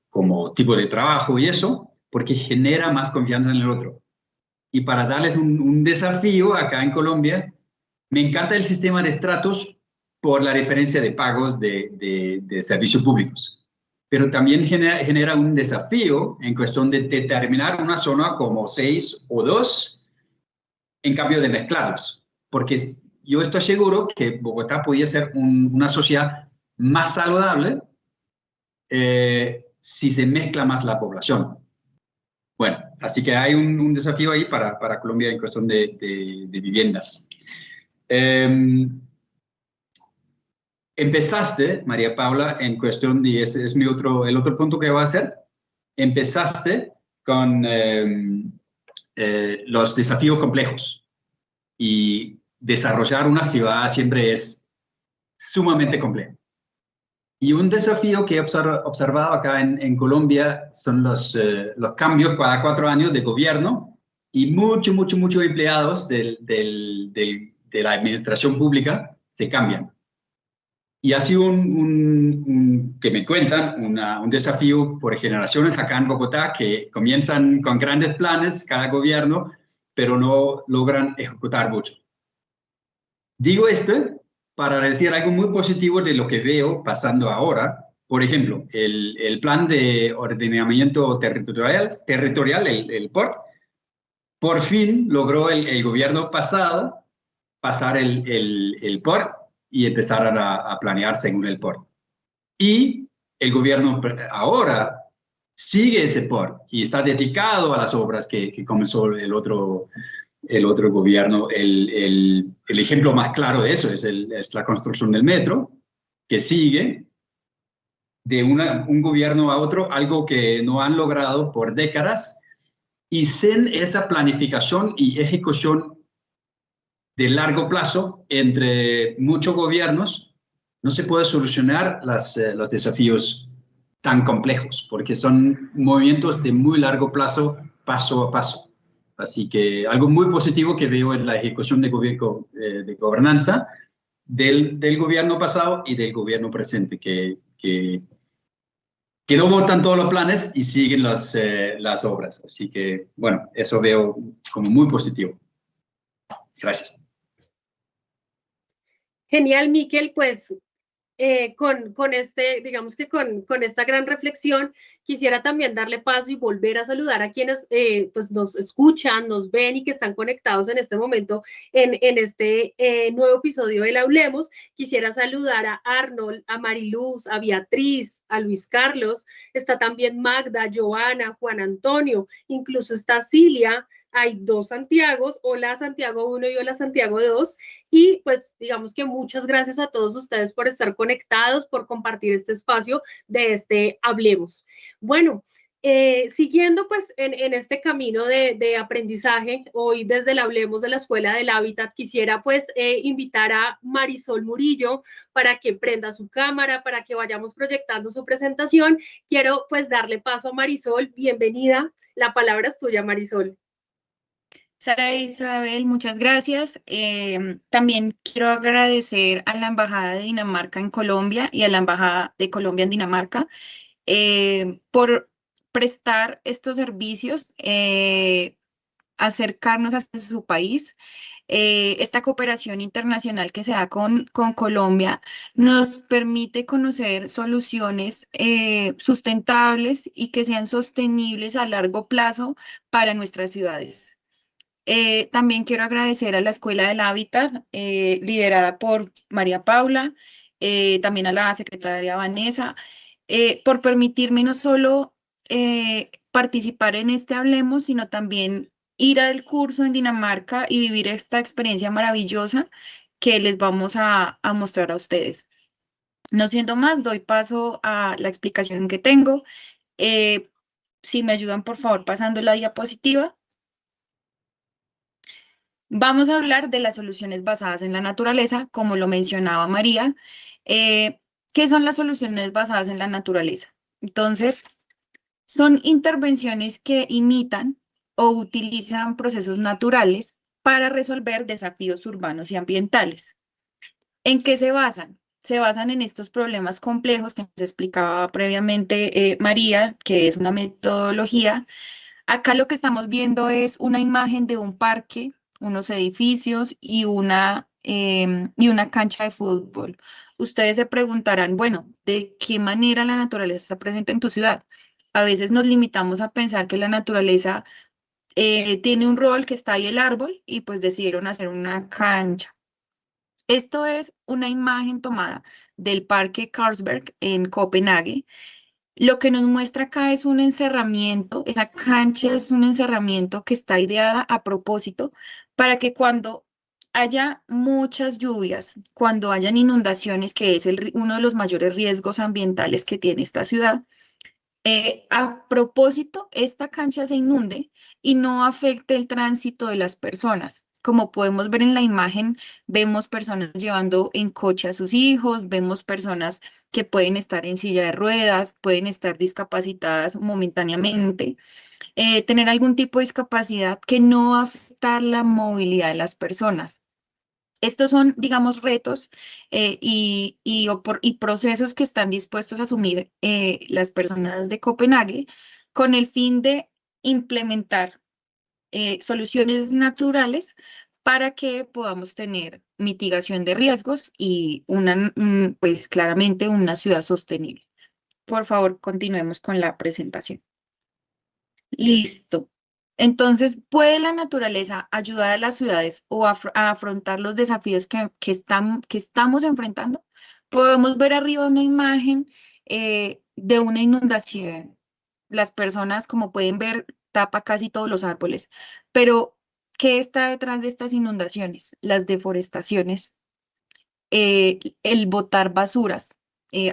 como tipo de trabajo y eso, porque genera más confianza en el otro. Y para darles un desafío acá en Colombia, me encanta el sistema de estratos por la diferencia de pagos de servicios públicos. Pero también genera un desafío en cuestión de determinar una zona como 6 o 2 en cambio de mezclarlos. Porque yo estoy seguro que Bogotá podría ser una sociedad más saludable si se mezcla más la población. Bueno, así que hay un desafío ahí para Colombia en cuestión de viviendas. Empezaste, María Paula, en cuestión, y ese es el otro punto que voy a hacer, empezaste con los desafíos complejos. Y desarrollar una ciudad siempre es sumamente complejo. Y un desafío que he observado acá en Colombia son los cambios cada 4 años de gobierno y muchos empleados de la administración pública se cambian. Y ha sido que me cuentan, un desafío por generaciones acá en Bogotá, que comienzan con grandes planes cada gobierno, pero no logran ejecutar mucho. Digo esto para decir algo muy positivo de lo que veo pasando ahora. Por ejemplo, el plan de ordenamiento territorial, el PORT, por fin logró el gobierno pasado pasar el PORT y empezar a planear según el PORT. Y el gobierno ahora sigue ese PORT y está dedicado a las obras que comenzó el otro gobierno. El ejemplo más claro de eso es la construcción del metro, que sigue de un gobierno a otro, algo que no han logrado por décadas, y sin esa planificación y ejecución de largo plazo entre muchos gobiernos, no se puede solucionar los desafíos tan complejos, porque son movimientos de muy largo plazo, paso a paso. Así que algo muy positivo que veo en la ejecución de gobernanza del gobierno pasado y del gobierno presente, que no votan todos los planes y siguen las obras. Así que, bueno, eso veo como muy positivo. Gracias. Genial, Miquel, pues digamos que con esta gran reflexión, quisiera también darle paso y volver a saludar a quienes pues nos escuchan, nos ven y que están conectados en este momento en este nuevo episodio del Hablemos. Quisiera saludar a Arnold, a Mariluz, a Beatriz, a Luis Carlos, está también Magda, Joana, Juan Antonio, incluso está Cilia. Hay 2 Santiagos, hola Santiago 1 y hola Santiago 2, y pues digamos que muchas gracias a todos ustedes por estar conectados, por compartir este espacio de este Hablemos. Bueno, siguiendo pues en este camino de aprendizaje, hoy desde el Hablemos de la Escuela del Hábitat, quisiera pues invitar a Marisol Murillo para que prenda su cámara, para que vayamos proyectando su presentación. Quiero pues darle paso a Marisol, bienvenida, la palabra es tuya, Marisol. Sara Isabel, muchas gracias. También quiero agradecer a la Embajada de Dinamarca en Colombia y a la Embajada de Colombia en Dinamarca por prestar estos servicios, acercarnos a su país. Esta cooperación internacional que se da con Colombia nos permite conocer soluciones sustentables y que sean sostenibles a largo plazo para nuestras ciudades. También quiero agradecer a la Escuela del Hábitat, liderada por María Paula, también a la secretaria Vanessa, por permitirme no solo participar en este Hablemos, sino también ir al curso en Dinamarca y vivir esta experiencia maravillosa que les vamos a mostrar a ustedes. No siendo más, doy paso a la explicación que tengo. Si me ayudan, por favor, pasando la diapositiva. Vamos a hablar de las soluciones basadas en la naturaleza, como lo mencionaba María. ¿Qué son las soluciones basadas en la naturaleza? Entonces, son intervenciones que imitan o utilizan procesos naturales para resolver desafíos urbanos y ambientales. ¿En qué se basan? Se basan en estos problemas complejos que nos explicaba previamente María, que es una metodología. Acá lo que estamos viendo es una imagen de un parque, unos edificios y una cancha de fútbol. Ustedes se preguntarán, bueno, ¿de qué manera la naturaleza está presente en tu ciudad? A veces nos limitamos a pensar que la naturaleza tiene un rol, que está ahí el árbol y pues decidieron hacer una cancha. Esto es una imagen tomada del Parque Carlsberg en Copenhague. Lo que nos muestra acá es un encerramiento, esa cancha es un encerramiento que está ideada a propósito para que cuando haya muchas lluvias, cuando hayan inundaciones, que es uno de los mayores riesgos ambientales que tiene esta ciudad, a propósito, esta cancha se inunde y no afecte el tránsito de las personas. Como podemos ver en la imagen, vemos personas llevando en coche a sus hijos, vemos personas que pueden estar en silla de ruedas, pueden estar discapacitadas momentáneamente, tener algún tipo de discapacidad que no va a afectar la movilidad de las personas. Estos son, digamos, retos y procesos que están dispuestos a asumir las personas de Copenhague con el fin de implementar soluciones naturales para que podamos tener mitigación de riesgos y pues claramente una ciudad sostenible. Por favor, continuemos con la presentación. Listo. Entonces, ¿puede la naturaleza ayudar a las ciudades o a afrontar los desafíos que estamos enfrentando? Podemos ver arriba una imagen de una inundación. Las personas, como pueden ver, tapa casi todos los árboles. Pero, ¿qué está detrás de estas inundaciones? Las deforestaciones, el botar basuras.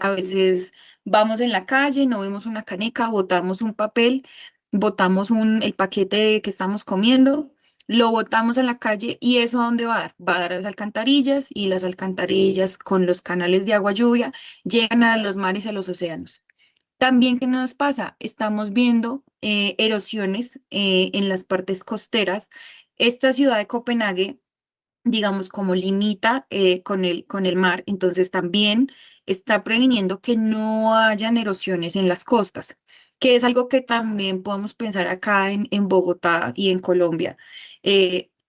A veces vamos en la calle, no vemos una caneca, botamos un papel, botamos el paquete que estamos comiendo, lo botamos en la calle y ¿eso a dónde va a dar? Va a dar a las alcantarillas y las alcantarillas con los canales de agua lluvia llegan a los mares y a los océanos. También, ¿qué nos pasa? Estamos viendo erosiones en las partes costeras. Esta ciudad de Copenhague, digamos, como limita con el mar, entonces también está previniendo que no hayan erosiones en las costas, que es algo que también podemos pensar acá en Bogotá y en Colombia.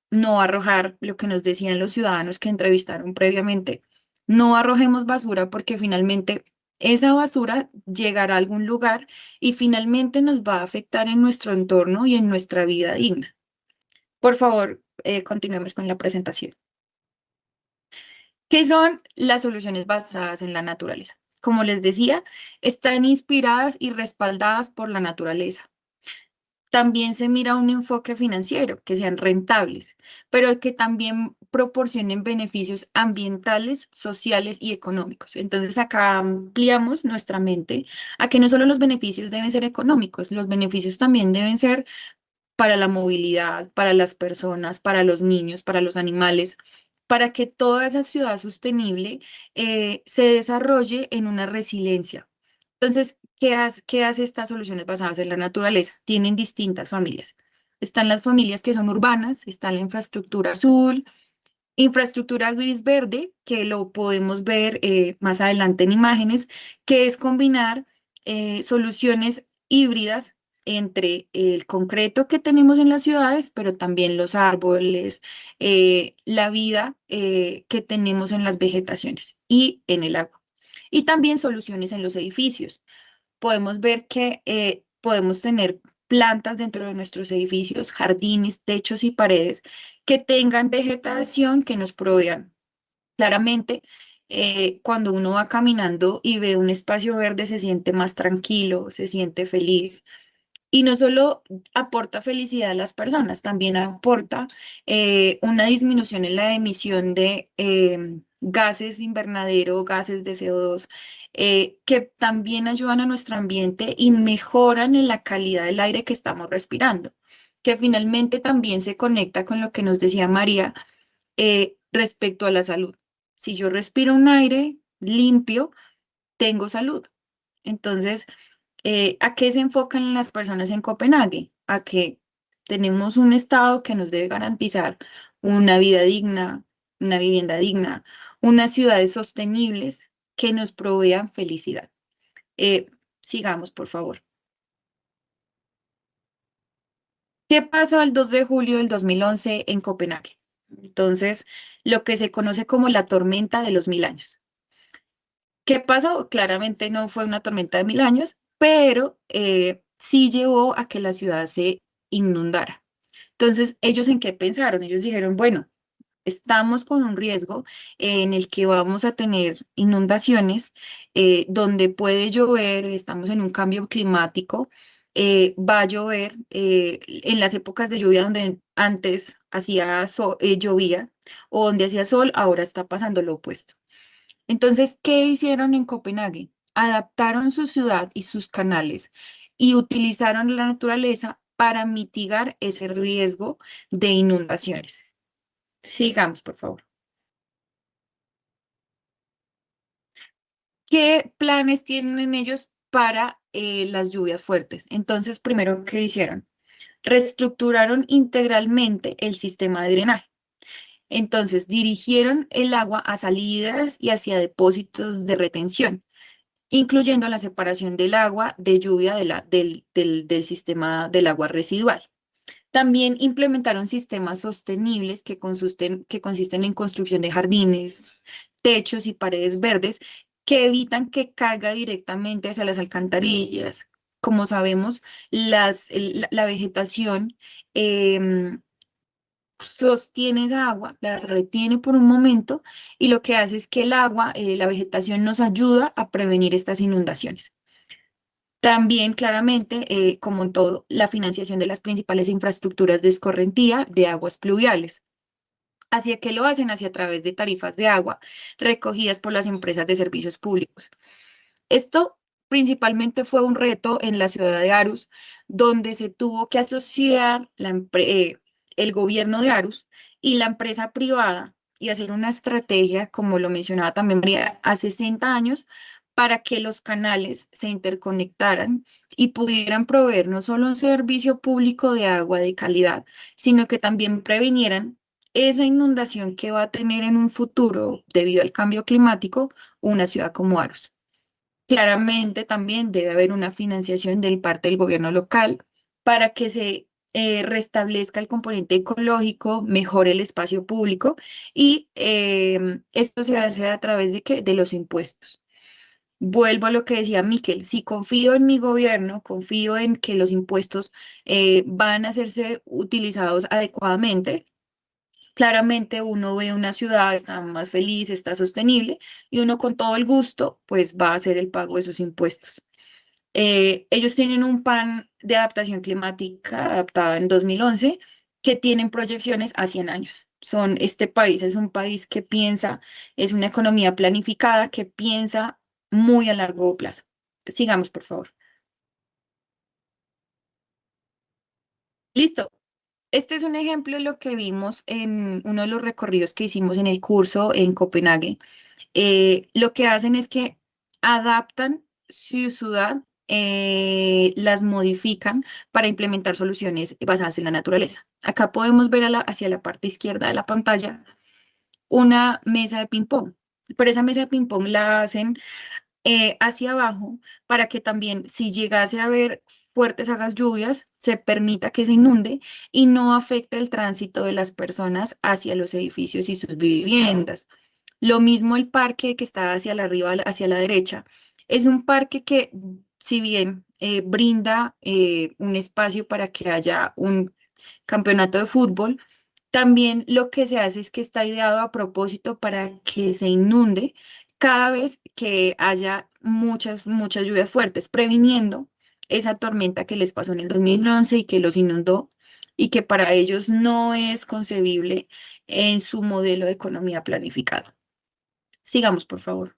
No arrojar lo que nos decían los ciudadanos que entrevistaron previamente, no arrojemos basura porque finalmente esa basura llegará a algún lugar y finalmente nos va a afectar en nuestro entorno y en nuestra vida digna. Por favor, continuemos con la presentación. ¿Qué son las soluciones basadas en la naturaleza? Como les decía, están inspiradas y respaldadas por la naturaleza. También se mira un enfoque financiero, que sean rentables, pero que también proporcionen beneficios ambientales, sociales y económicos. Entonces acá ampliamos nuestra mente a que no solo los beneficios deben ser económicos, los beneficios también deben ser para la movilidad, para las personas, para los niños, para los animales, para que toda esa ciudad sostenible se desarrolle en una resiliencia. Entonces, ¿qué hace estas soluciones basadas en la naturaleza? Tienen distintas familias. Están las familias que son urbanas, está la infraestructura azul, infraestructura gris-verde, que lo podemos ver más adelante en imágenes, que es combinar soluciones híbridas entre el concreto que tenemos en las ciudades, pero también los árboles, la vida que tenemos en las vegetaciones y en el agua. Y también soluciones en los edificios. Podemos ver que podemos tener plantas dentro de nuestros edificios, jardines, techos y paredes que tengan vegetación que nos provean. Claramente, cuando uno va caminando y ve un espacio verde, se siente más tranquilo, se siente feliz. Y no solo aporta felicidad a las personas, también aporta una disminución en la emisión de gases invernadero, gases de CO2, que también ayudan a nuestro ambiente y mejoran en la calidad del aire que estamos respirando, que finalmente también se conecta con lo que nos decía María respecto a la salud. Si yo respiro un aire limpio, tengo salud. Entonces, ¿a qué se enfocan las personas en Copenhague? A que tenemos un Estado que nos debe garantizar una vida digna, una vivienda digna, unas ciudades sostenibles que nos provean felicidad. Sigamos, por favor. ¿Qué pasó el 2 de julio del 2011 en Copenhague? Entonces, lo que se conoce como la tormenta de los 1000 años. ¿Qué pasó? Claramente no fue una tormenta de 1000 años, pero sí llevó a que la ciudad se inundara. Entonces, ¿ellos en qué pensaron? Ellos dijeron, bueno, estamos con un riesgo en el que vamos a tener inundaciones, donde puede llover, estamos en un cambio climático, va a llover en las épocas de lluvia donde antes llovía o donde hacía sol, ahora está pasando lo opuesto. Entonces, ¿qué hicieron en Copenhague? Adaptaron su ciudad y sus canales y utilizaron la naturaleza para mitigar ese riesgo de inundaciones. Sigamos, por favor. ¿Qué planes tienen ellos para las lluvias fuertes? Entonces, primero, ¿qué hicieron? Reestructuraron integralmente el sistema de drenaje. Entonces, dirigieron el agua a salidas y hacia depósitos de retención, incluyendo la separación del agua de lluvia del sistema del agua residual. También implementaron sistemas sostenibles que consisten en construcción de jardines, techos y paredes verdes que evitan que caiga directamente hacia las alcantarillas. Como sabemos, la vegetación em, sostiene esa agua, la retiene por un momento y lo que hace es que el agua, la vegetación nos ayuda a prevenir estas inundaciones. También, claramente, como en todo, la financiación de las principales infraestructuras de escorrentía de aguas pluviales. ¿Hacia qué lo hacen? Hacia a través de tarifas de agua recogidas por las empresas de servicios públicos. Esto principalmente fue un reto en la ciudad de Aarhus, donde se tuvo que asociar el gobierno de Aarhus y la empresa privada y hacer una estrategia, como lo mencionaba también María, hace 60 años, para que los canales se interconectaran y pudieran proveer no solo un servicio público de agua de calidad, sino que también previnieran esa inundación que va a tener en un futuro, debido al cambio climático, una ciudad como Aarhus. Claramente también debe haber una financiación del parte del gobierno local para que se restablezca el componente ecológico, mejore el espacio público y esto se hace a través de ¿qué? De los impuestos. Vuelvo a lo que decía Miquel, si confío en mi gobierno, confío en que los impuestos van a hacerse utilizados adecuadamente. Claramente uno ve una ciudad, está más feliz, está sostenible y uno con todo el gusto pues va a hacer el pago de sus impuestos. Ellos tienen un plan de adaptación climática adaptado en 2011 que tienen proyecciones a 100 años. Este país es un país que piensa, es una economía planificada que piensa muy a largo plazo. Sigamos, por favor. Listo. Este es un ejemplo de lo que vimos en uno de los recorridos que hicimos en el curso en Copenhague. Lo que hacen es que adaptan su ciudad, las modifican para implementar soluciones basadas en la naturaleza. Acá podemos ver hacia la parte izquierda de la pantalla una mesa de ping-pong, pero esa mesa de ping-pong la hacen hacia abajo para que también si llegase a haber fuertes hagas lluvias, se permita que se inunde y no afecte el tránsito de las personas hacia los edificios y sus viviendas. Lo mismo el parque que está hacia la arriba, hacia la derecha. Es un parque que, si bien brinda un espacio para que haya un campeonato de fútbol, también lo que se hace es que está ideado a propósito para que se inunde cada vez que haya muchas lluvias fuertes, previniendo esa tormenta que les pasó en el 2011 y que los inundó y que para ellos no es concebible en su modelo de economía planificado. Sigamos, por favor.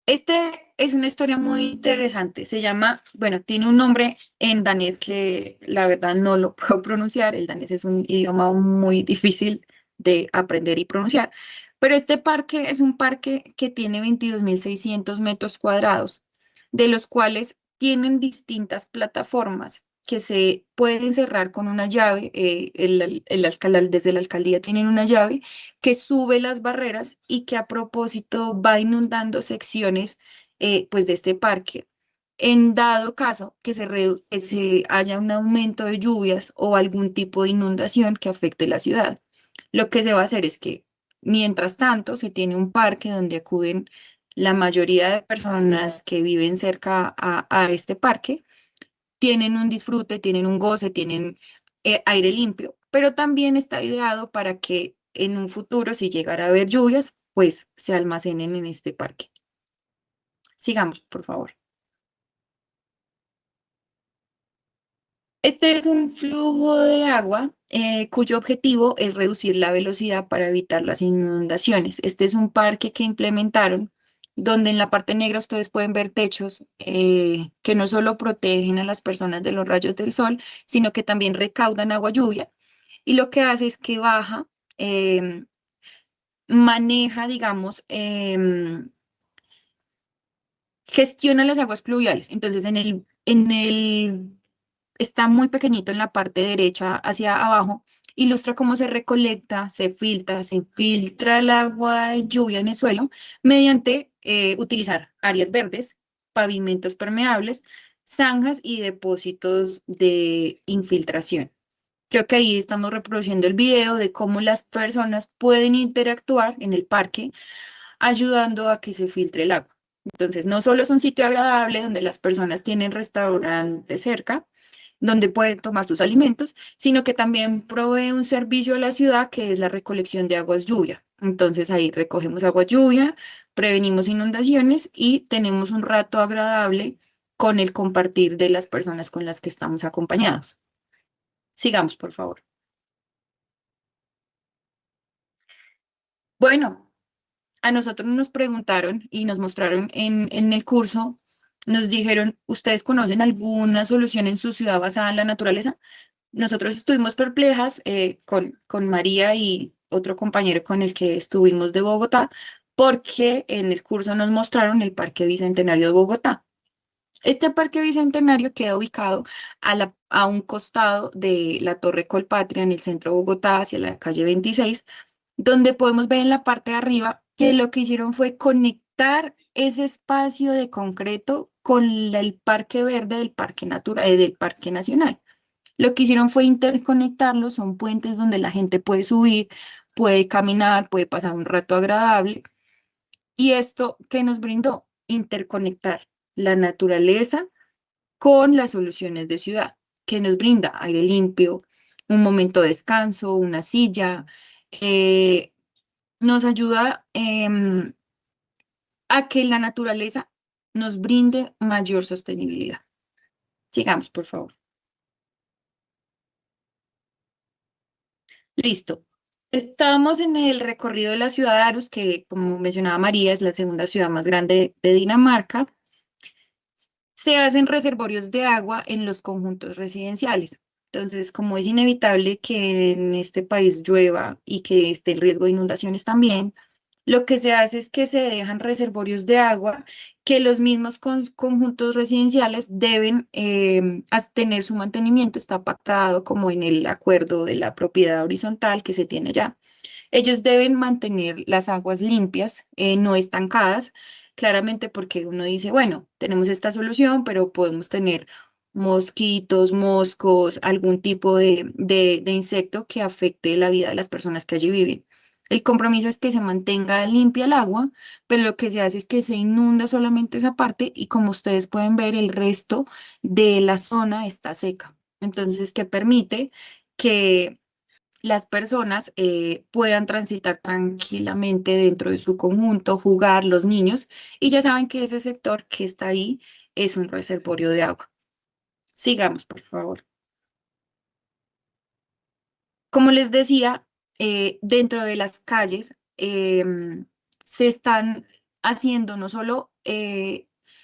Este es una historia muy interesante. Se llama, bueno, tiene un nombre en danés que la verdad no lo puedo pronunciar. El danés es un idioma muy difícil de aprender y pronunciar. Pero este parque es un parque que tiene 22.600 metros cuadrados, de los cuales tienen distintas plataformas que se pueden cerrar con una llave, desde la alcaldía tienen una llave que sube las barreras y que a propósito va inundando secciones pues de este parque. En dado caso que se haya un aumento de lluvias o algún tipo de inundación que afecte la ciudad, lo que se va a hacer es que, mientras tanto, se tiene un parque donde acuden la mayoría de personas que viven cerca a este parque, tienen un disfrute, tienen un goce, tienen aire limpio, pero también está ideado para que en un futuro, si llegara a haber lluvias, pues se almacenen en este parque. Sigamos, por favor. Este es un flujo de agua cuyo objetivo es reducir la velocidad para evitar las inundaciones. Este es un parque que implementaron donde en la parte negra ustedes pueden ver techos que no solo protegen a las personas de los rayos del sol, sino que también recaudan agua lluvia. Y lo que hace es que baja, maneja, digamos, gestiona las aguas pluviales. Entonces, está muy pequeñito en la parte derecha hacia abajo, ilustra cómo se filtra el agua de lluvia en el suelo mediante utilizar áreas verdes, pavimentos permeables, zanjas y depósitos de infiltración. Creo que ahí estamos reproduciendo el video de cómo las personas pueden interactuar en el parque ayudando a que se filtre el agua. Entonces, no solo es un sitio agradable donde las personas tienen restaurantes cerca, donde pueden tomar sus alimentos, sino que también provee un servicio a la ciudad que es la recolección de aguas lluvia. Entonces ahí recogemos agua lluvia, prevenimos inundaciones y tenemos un rato agradable con el compartir de las personas con las que estamos acompañados. Sigamos, por favor. Bueno, a nosotros nos preguntaron y nos mostraron en el curso, nos dijeron, ¿ustedes conocen alguna solución en su ciudad basada en la naturaleza? Nosotros estuvimos perplejas con María y otro compañero con el que estuvimos de Bogotá, porque en el curso nos mostraron el Parque Bicentenario de Bogotá. Este Parque Bicentenario queda ubicado a un costado de la Torre Colpatria en el centro de Bogotá, hacia la calle 26, donde podemos ver en la parte de arriba que lo que hicieron fue conectar ese espacio de concreto con el Parque Verde del Parque Natural, del Parque Nacional. Lo que hicieron fue interconectarlos, son puentes donde la gente puede subir, puede caminar, puede pasar un rato agradable. Y esto, ¿qué nos brindó? Interconectar la naturaleza con las soluciones de ciudad, que nos brinda aire limpio, un momento de descanso, una silla, nos ayuda a que la naturaleza nos brinde mayor sostenibilidad. Sigamos, por favor. Listo. Estamos en el recorrido de la ciudad de Aarhus, que como mencionaba María, es la segunda ciudad más grande de Dinamarca. Se hacen reservorios de agua en los conjuntos residenciales. Entonces, como es inevitable que en este país llueva y que esté el riesgo de inundaciones también, lo que se hace es que se dejan reservorios de agua que los mismos conjuntos residenciales deben tener su mantenimiento. Está pactado como en el acuerdo de la propiedad horizontal que se tiene ya. Ellos deben mantener las aguas limpias, no estancadas, claramente porque uno dice, bueno, tenemos esta solución, pero podemos tener mosquitos, moscos, algún tipo de insecto que afecte la vida de las personas que allí viven. El compromiso es que se mantenga limpia el agua, pero lo que se hace es que se inunda solamente esa parte y como ustedes pueden ver, el resto de la zona está seca. Entonces, ¿qué permite? Que las personas puedan transitar tranquilamente dentro de su conjunto, jugar los niños, y ya saben que ese sector que está ahí es un reservorio de agua. Sigamos, por favor. Como les decía, dentro de las calles se están haciendo no solo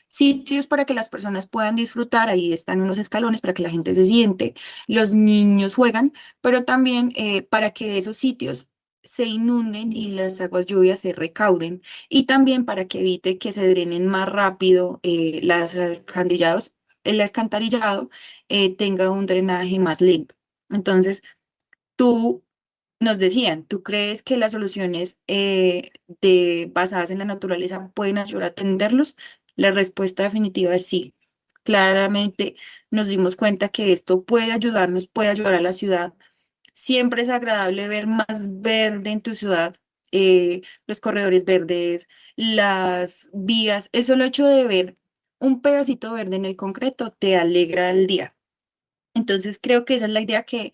sitios para que las personas puedan disfrutar, ahí están unos escalones para que la gente se siente, los niños juegan, pero también para que esos sitios se inunden y las aguas lluvias se recauden, y también para que evite que se drenen más rápido los alcandillados el alcantarillado tenga un drenaje más lento. Entonces, nos decían, ¿tú crees que las soluciones basadas en la naturaleza pueden ayudar a atenderlos? La respuesta definitiva es sí. Claramente nos dimos cuenta que esto puede ayudarnos, puede ayudar a la ciudad. Siempre es agradable ver más verde en tu ciudad, los corredores verdes, las vías. El solo hecho de ver un pedacito verde en el concreto te alegra el día. Entonces creo que esa es la idea que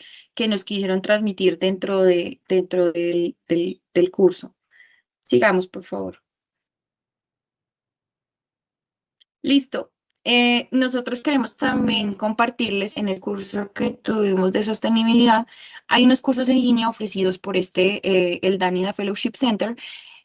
nos quisieron transmitir dentro del curso. Sigamos, por favor. Listo. Nosotros queremos también compartirles en el curso que tuvimos de sostenibilidad. Hay unos cursos en línea ofrecidos por el Danida Fellowship Center,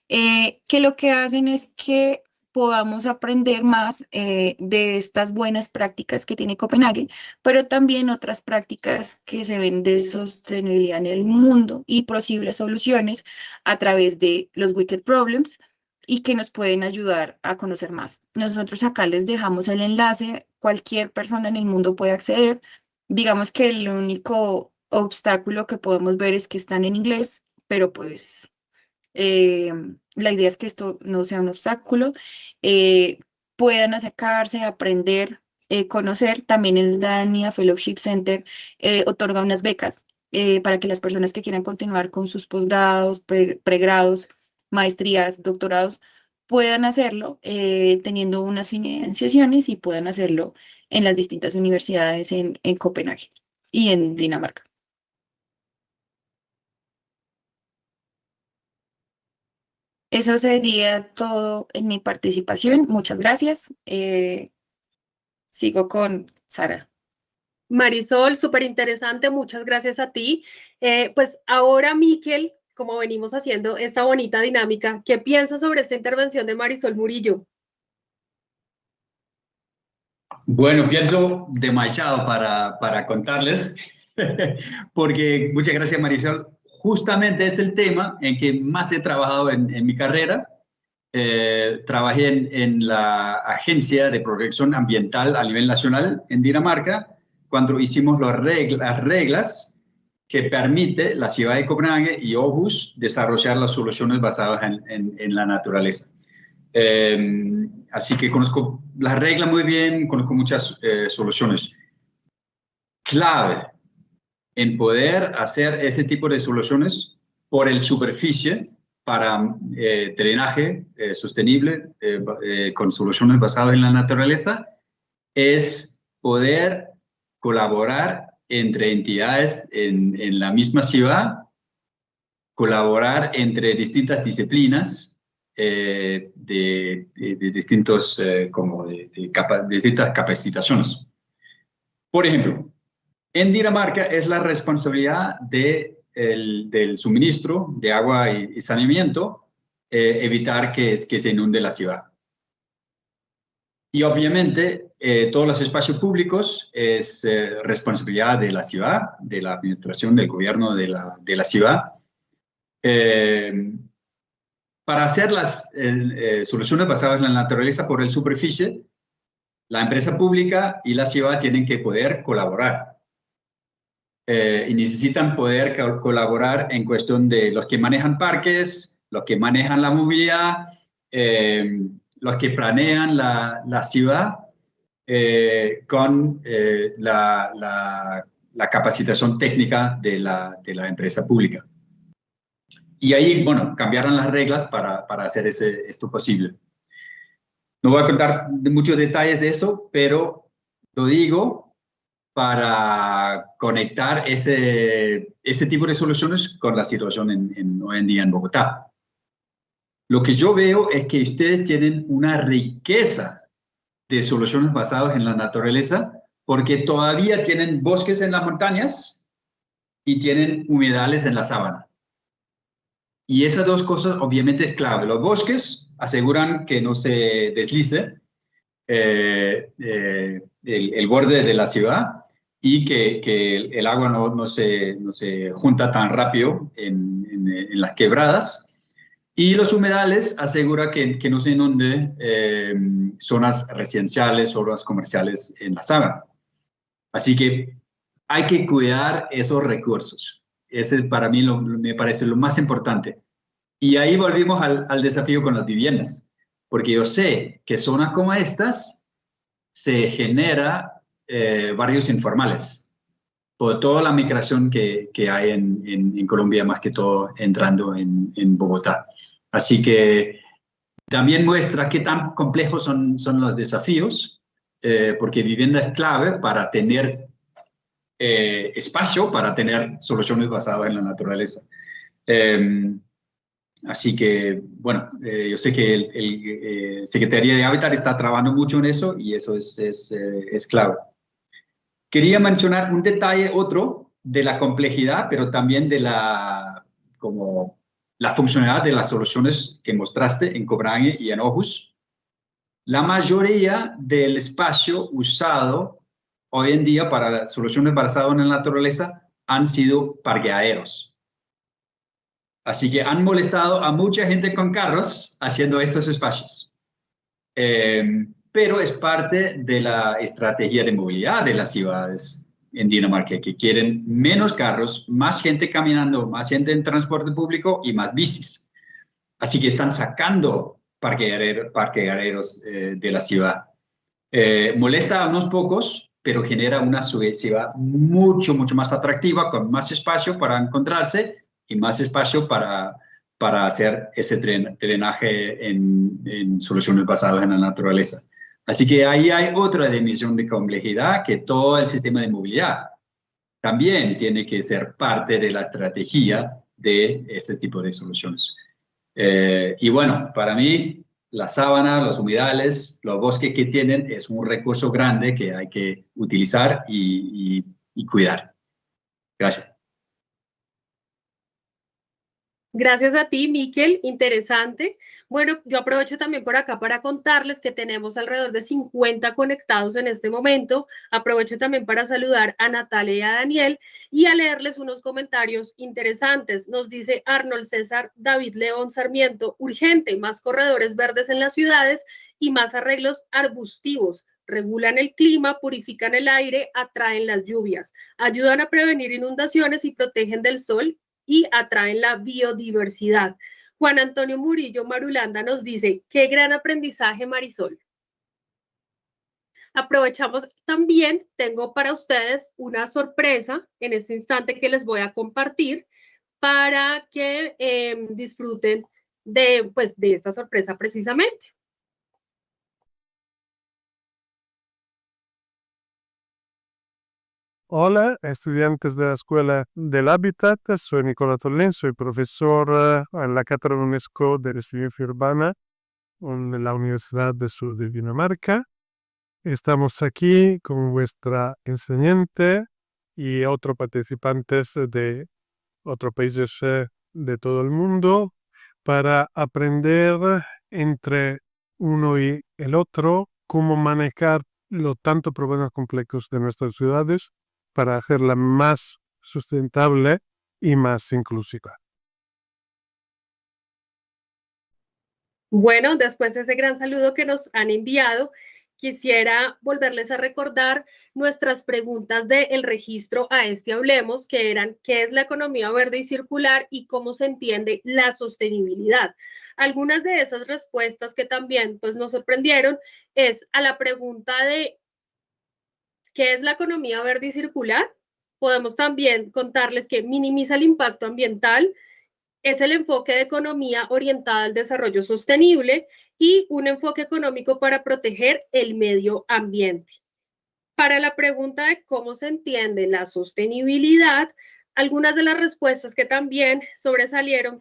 que lo que hacen es que podamos aprender más de estas buenas prácticas que tiene Copenhague, pero también otras prácticas que se ven de sostenibilidad en el mundo y posibles soluciones a través de los Wicked Problems y que nos pueden ayudar a conocer más. Nosotros acá les dejamos el enlace, cualquier persona en el mundo puede acceder. Digamos que el único obstáculo que podemos ver es que están en inglés, pero pues la idea es que esto no sea un obstáculo, puedan acercarse, aprender, conocer. También el Dania Fellowship Center otorga unas becas para que las personas que quieran continuar con sus posgrados, pregrados, maestrías, doctorados, puedan hacerlo teniendo unas financiaciones y puedan hacerlo en las distintas universidades en Copenhague y en Dinamarca. Eso sería todo en mi participación. Muchas gracias. Sigo con Sara. Marisol, súper interesante, muchas gracias a ti. Pues ahora, Miquel, como venimos haciendo esta bonita dinámica, ¿qué piensas sobre esta intervención de Marisol Murillo? Bueno, pienso demasiado para contarles, porque muchas gracias, Marisol. Justamente es el tema en que más he trabajado en mi carrera. Trabajé en la Agencia de Protección Ambiental a nivel nacional en Dinamarca, cuando hicimos las reglas que permite la ciudad de Copenhague y Aarhus desarrollar las soluciones basadas en la naturaleza. Así que conozco las reglas muy bien, conozco muchas soluciones. Clave en poder hacer ese tipo de soluciones por el superficie para drenaje sostenible con soluciones basadas en la naturaleza es poder colaborar entre entidades en la misma ciudad, colaborar entre distintas disciplinas de distintas capacitaciones. Por ejemplo, en Dinamarca es la responsabilidad del suministro de agua y saneamiento evitar que se inunde la ciudad. Y obviamente todos los espacios públicos es responsabilidad de la ciudad, de la administración, del gobierno de la ciudad. Para hacer las soluciones basadas en la naturaleza por el superficie, la empresa pública y la ciudad tienen que poder colaborar. Y necesitan poder colaborar en cuestión de los que manejan parques, los que manejan la movilidad, los que planean la ciudad con la capacitación técnica de la empresa pública. Y ahí, bueno, cambiaron las reglas para hacer esto posible. No voy a contar muchos detalles de eso, pero lo digo para conectar ese tipo de soluciones con la situación hoy en día en Bogotá. Lo que yo veo es que ustedes tienen una riqueza de soluciones basadas en la naturaleza porque todavía tienen bosques en las montañas y tienen humedales en la sabana. Y esas dos cosas obviamente es clave. Los bosques aseguran que no se deslice el borde de la ciudad y que el agua no se junta tan rápido en las quebradas. Y los humedales asegura que no se inunde zonas residenciales, zonas comerciales en la sabana. Así que hay que cuidar esos recursos. Ese para mí me parece lo más importante. Y ahí volvimos al desafío con las viviendas, porque yo sé que zonas como estas se genera barrios informales por toda la migración que hay en Colombia, más que todo entrando en Bogotá. Así que también muestra qué tan complejos son los desafíos, porque vivienda es clave para tener espacio, para tener soluciones basadas en la naturaleza. Así que, bueno, yo sé que el Secretaría de Hábitat está trabajando mucho en eso y eso es clave. Quería mencionar un detalle otro de la complejidad, pero también de la funcionalidad de las soluciones que mostraste en Cobrangue y en Aarhus. La mayoría del espacio usado hoy en día para soluciones basadas en la naturaleza han sido parqueaderos. Así que han molestado a mucha gente con carros haciendo estos espacios. Pero es parte de la estrategia de movilidad de las ciudades en Dinamarca, que quieren menos carros, más gente caminando, más gente en transporte público y más bicis. Así que están sacando parqueaderos de la ciudad. Molesta a unos pocos, pero genera una ciudad mucho más atractiva, con más espacio para encontrarse y más espacio para hacer ese drenaje en soluciones basadas en la naturaleza. Así que ahí hay otra dimensión de complejidad, que todo el sistema de movilidad también tiene que ser parte de la estrategia de este tipo de soluciones. Y bueno, para mí, la sabana, los humedales, los bosques que tienen es un recurso grande que hay que utilizar y cuidar. Gracias. Gracias a ti, Miquel, interesante. Bueno, yo aprovecho también por acá para contarles que tenemos alrededor de 50 conectados en este momento. Aprovecho también para saludar a Natalia y a Daniel y a leerles unos comentarios interesantes. Nos dice Arnold César David León Sarmiento, urgente, más corredores verdes en las ciudades y más arreglos arbustivos. Regulan el clima, purifican el aire, atraen las lluvias, ayudan a prevenir inundaciones y protegen del sol y atraen la biodiversidad. Juan Antonio Murillo Marulanda nos dice, qué gran aprendizaje, Marisol. Aprovechamos también, tengo para ustedes una sorpresa en este instante que les voy a compartir para que disfruten de esta sorpresa precisamente. Hola, estudiantes de la Escuela del Hábitat. Soy Nicola Tollén, soy profesor en la Cátedra UNESCO de Resiliencia Urbana en la Universidad del Sur de Dinamarca. Estamos aquí con vuestra enseñante y otros participantes de otros países de todo el mundo para aprender entre uno y el otro cómo manejar los tantos problemas complejos de nuestras ciudades para hacerla más sustentable y más inclusiva. Bueno, después de ese gran saludo que nos han enviado, quisiera volverles a recordar nuestras preguntas del registro a este Hablemos, que eran ¿qué es la economía verde y circular y cómo se entiende la sostenibilidad? Algunas de esas respuestas que también nos sorprendieron es a la pregunta de ¿qué es la economía verde y circular? Podemos también contarles que minimiza el impacto ambiental, es el enfoque de economía orientada al desarrollo sostenible y un enfoque económico para proteger el medio ambiente. Para la pregunta de cómo se entiende la sostenibilidad, algunas de las respuestas que también sobresalieron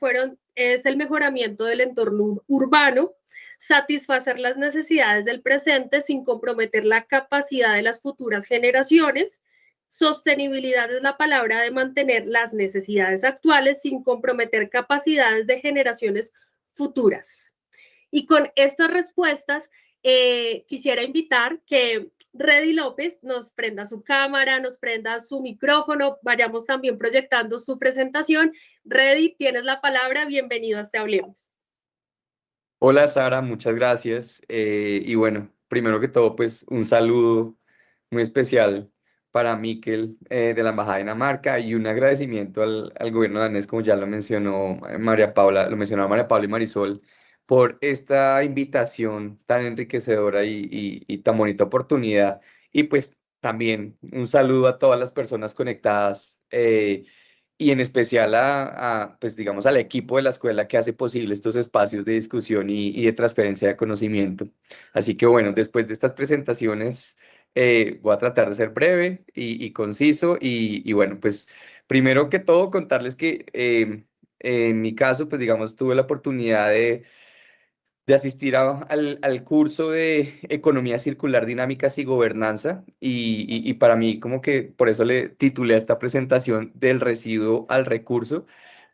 es el mejoramiento del entorno urbano, satisfacer las necesidades del presente sin comprometer la capacidad de las futuras generaciones. Sostenibilidad es la palabra de mantener las necesidades actuales sin comprometer capacidades de generaciones futuras. Y con estas respuestas, quisiera invitar que Redi López nos prenda su cámara, nos prenda su micrófono, vayamos también proyectando su presentación. Redi, tienes la palabra, bienvenido a este Hablemos. Hola Sara, muchas gracias. Y bueno, primero que todo, pues un saludo muy especial para Miquel de la Embajada de Dinamarca y un agradecimiento al gobierno danés, como ya lo mencionó María Paula, lo mencionaba María Paula y Marisol, por esta invitación tan enriquecedora y tan bonita oportunidad. Y pues también un saludo a todas las personas conectadas. Y en especial pues digamos, al equipo de la escuela que hace posible estos espacios de discusión y de transferencia de conocimiento. Así que bueno, después de estas presentaciones, voy a tratar de ser breve y conciso y bueno, pues primero que todo contarles que en mi caso, pues digamos, tuve la oportunidad de asistir al curso de Economía Circular, Dinámicas y Gobernanza. Y para mí, como que por eso le titulé a esta presentación del residuo al recurso.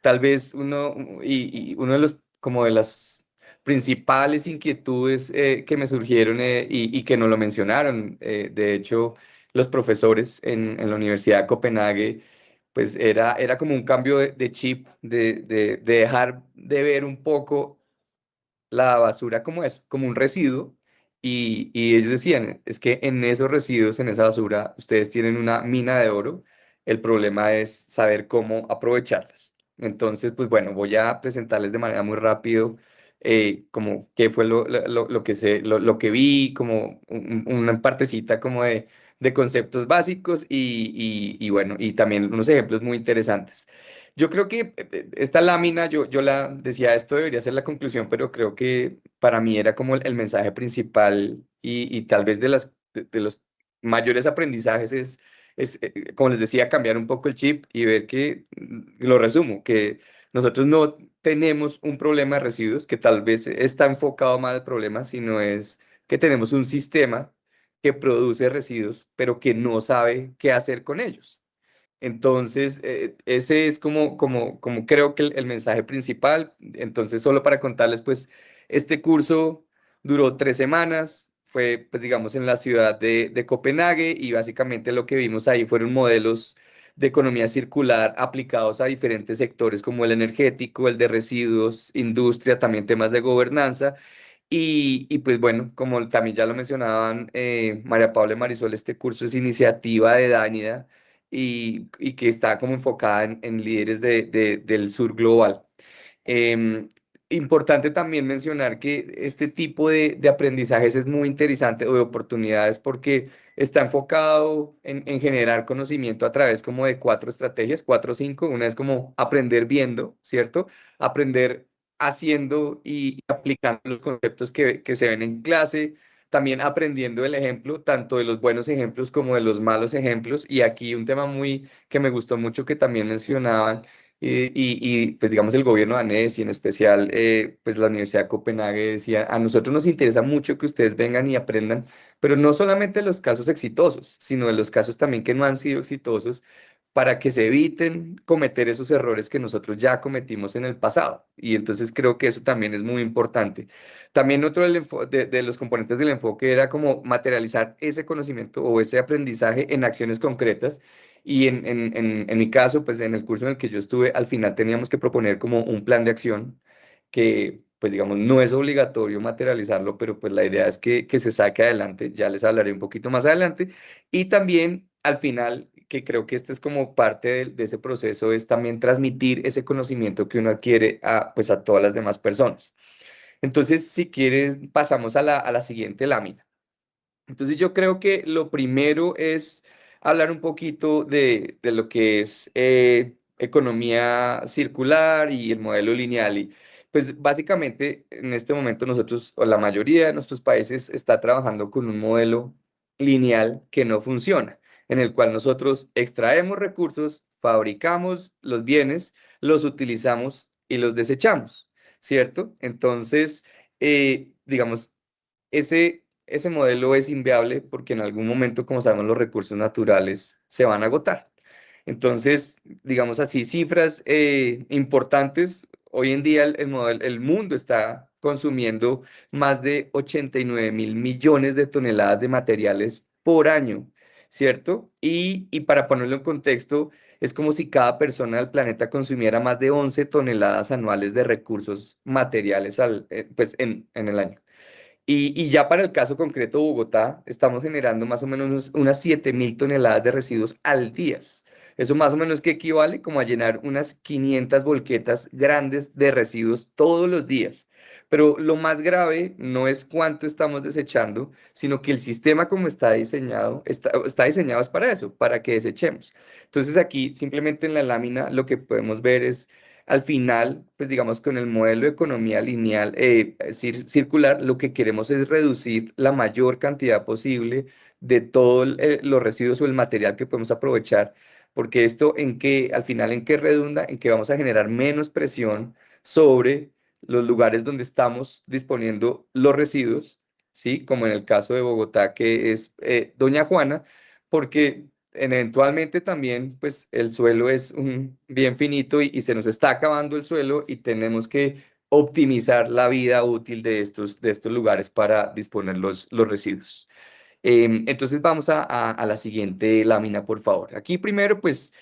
Tal vez uno de los, como de las principales inquietudes que me surgieron y que no lo mencionaron, de hecho, los profesores en la Universidad de Copenhague, pues era como un cambio de chip, de dejar de ver un poco la basura como es, como un residuo, y ellos decían, es que en esos residuos, en esa basura, ustedes tienen una mina de oro, el problema es saber cómo aprovecharlas. Entonces, pues bueno, voy a presentarles de manera muy rápido como qué fue lo que vi, como una partecita como de conceptos básicos y bueno, y también unos ejemplos muy interesantes. Yo creo que esta lámina, yo la decía, esto debería ser la conclusión, pero creo que para mí era como el mensaje principal y tal vez de los mayores aprendizajes como les decía, cambiar un poco el chip y ver que, lo resumo, que nosotros no tenemos un problema de residuos, que tal vez está enfocado mal el problema, sino es que tenemos un sistema que produce residuos, pero que no sabe qué hacer con ellos. Entonces, ese es como creo que el mensaje principal. Entonces, solo para contarles, pues, este curso duró 3 semanas, fue, pues, digamos, en la ciudad de Copenhague y básicamente lo que vimos ahí fueron modelos de economía circular aplicados a diferentes sectores como el energético, el de residuos, industria, también temas de gobernanza. Y pues bueno, como también ya lo mencionaban María Paula y Marisol, este curso es iniciativa de Dánida y que está como enfocada en líderes del sur global. Em, Importante también mencionar que este tipo de aprendizajes es muy interesante o de oportunidades porque está enfocado en generar conocimiento a través como de 4 estrategias, 4 o 5. Una es como aprender viendo, ¿cierto? Aprender haciendo y aplicando los conceptos que se ven en clase, también aprendiendo el ejemplo, tanto de los buenos ejemplos como de los malos ejemplos. Y aquí un tema muy que me gustó mucho que también mencionaban pues digamos el gobierno danés y en especial pues la Universidad de Copenhague decía, a nosotros nos interesa mucho que ustedes vengan y aprendan, pero no solamente de los casos exitosos, sino de los casos también que no han sido exitosos para que se eviten cometer esos errores que nosotros ya cometimos en el pasado. Y entonces creo que eso también es muy importante. También otro de los componentes del enfoque era como materializar ese conocimiento o ese aprendizaje en acciones concretas y en mi caso, pues en el curso en el que yo estuve, al final teníamos que proponer como un plan de acción que, pues digamos, no es obligatorio materializarlo, pero pues la idea es que se saque adelante, ya les hablaré un poquito más adelante. Y también al final, que creo que este es como parte de ese proceso, es también transmitir ese conocimiento que uno adquiere pues a todas las demás personas. Entonces, si quieres, pasamos a la siguiente lámina. Entonces yo creo que lo primero es hablar un poquito de lo que es economía circular y el modelo lineal. Y pues básicamente en este momento nosotros, o la mayoría de nuestros países, está trabajando con un modelo lineal que no funciona, en el cual nosotros extraemos recursos, fabricamos los bienes, los utilizamos y los desechamos, ¿cierto? Entonces, digamos, ese modelo es inviable porque en algún momento, como sabemos, los recursos naturales se van a agotar. Entonces, digamos así, cifras importantes. Hoy en día el mundo está consumiendo más de 89.000 millones de toneladas de materiales por año, ¿cierto? Y para ponerlo en contexto, es como si cada persona del planeta consumiera más de 11 toneladas anuales de recursos materiales pues en el año. Y ya para el caso concreto de Bogotá, estamos generando más o menos unas 7.000 toneladas de residuos al día. Eso más o menos que equivale como a llenar unas 500 volquetas grandes de residuos todos los días. Pero lo más grave no es cuánto estamos desechando, sino que el sistema como está diseñado, está diseñado es para eso, para que desechemos. Entonces aquí simplemente en la lámina lo que podemos ver es al final, pues digamos, con el modelo de economía lineal, circular, lo que queremos es reducir la mayor cantidad posible de todos los residuos o el material que podemos aprovechar, porque esto al final, ¿en qué redunda? En que vamos a generar menos presión sobre los lugares donde estamos disponiendo los residuos, ¿sí? Como en el caso de Bogotá, que es Doña Juana, porque eventualmente también, pues el suelo es un bien finito y se nos está acabando el suelo y tenemos que optimizar la vida útil de estos lugares para disponer los residuos. Entonces vamos a la siguiente lámina, por favor. Aquí primero, pues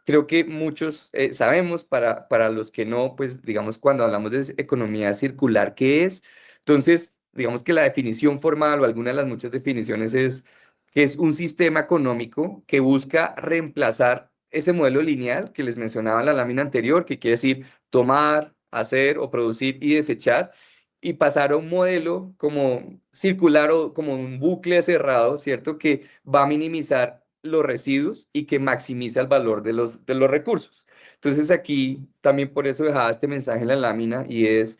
creo que muchos sabemos, para los que no, pues digamos, cuando hablamos de economía circular, ¿qué es? Entonces, digamos que la definición formal o alguna de las muchas definiciones es que es un sistema económico que busca reemplazar ese modelo lineal que les mencionaba en la lámina anterior, que quiere decir tomar, hacer o producir y desechar, y pasar a un modelo como circular o como un bucle cerrado, ¿cierto? Que va a minimizar los residuos y que maximiza el valor de los recursos. Entonces aquí también por eso dejaba este mensaje en la lámina y es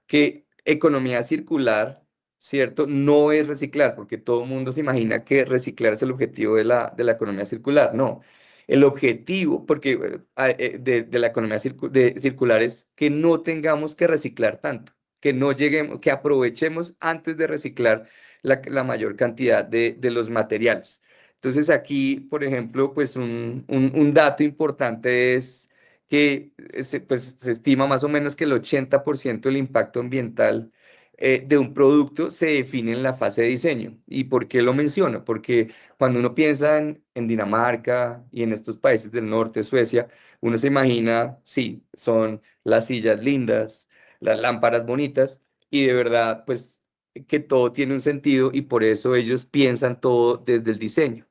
que economía circular, ¿cierto? No es reciclar, porque todo el mundo se imagina que reciclar es el objetivo de la economía circular. No. El objetivo, porque de la economía circular es que no tengamos que reciclar tanto, que no lleguemos, que aprovechemos antes de reciclar la mayor cantidad de los materiales. Entonces aquí, por ejemplo, pues un dato importante es que pues, se estima más o menos que el 80% del impacto ambiental de un producto se define en la fase de diseño. ¿Y por qué lo menciono? Porque cuando uno piensa en Dinamarca y en estos países del norte, Suecia, uno se imagina, sí, son las sillas lindas, las lámparas bonitas y de verdad, pues que todo tiene un sentido y por eso ellos piensan todo desde el diseño.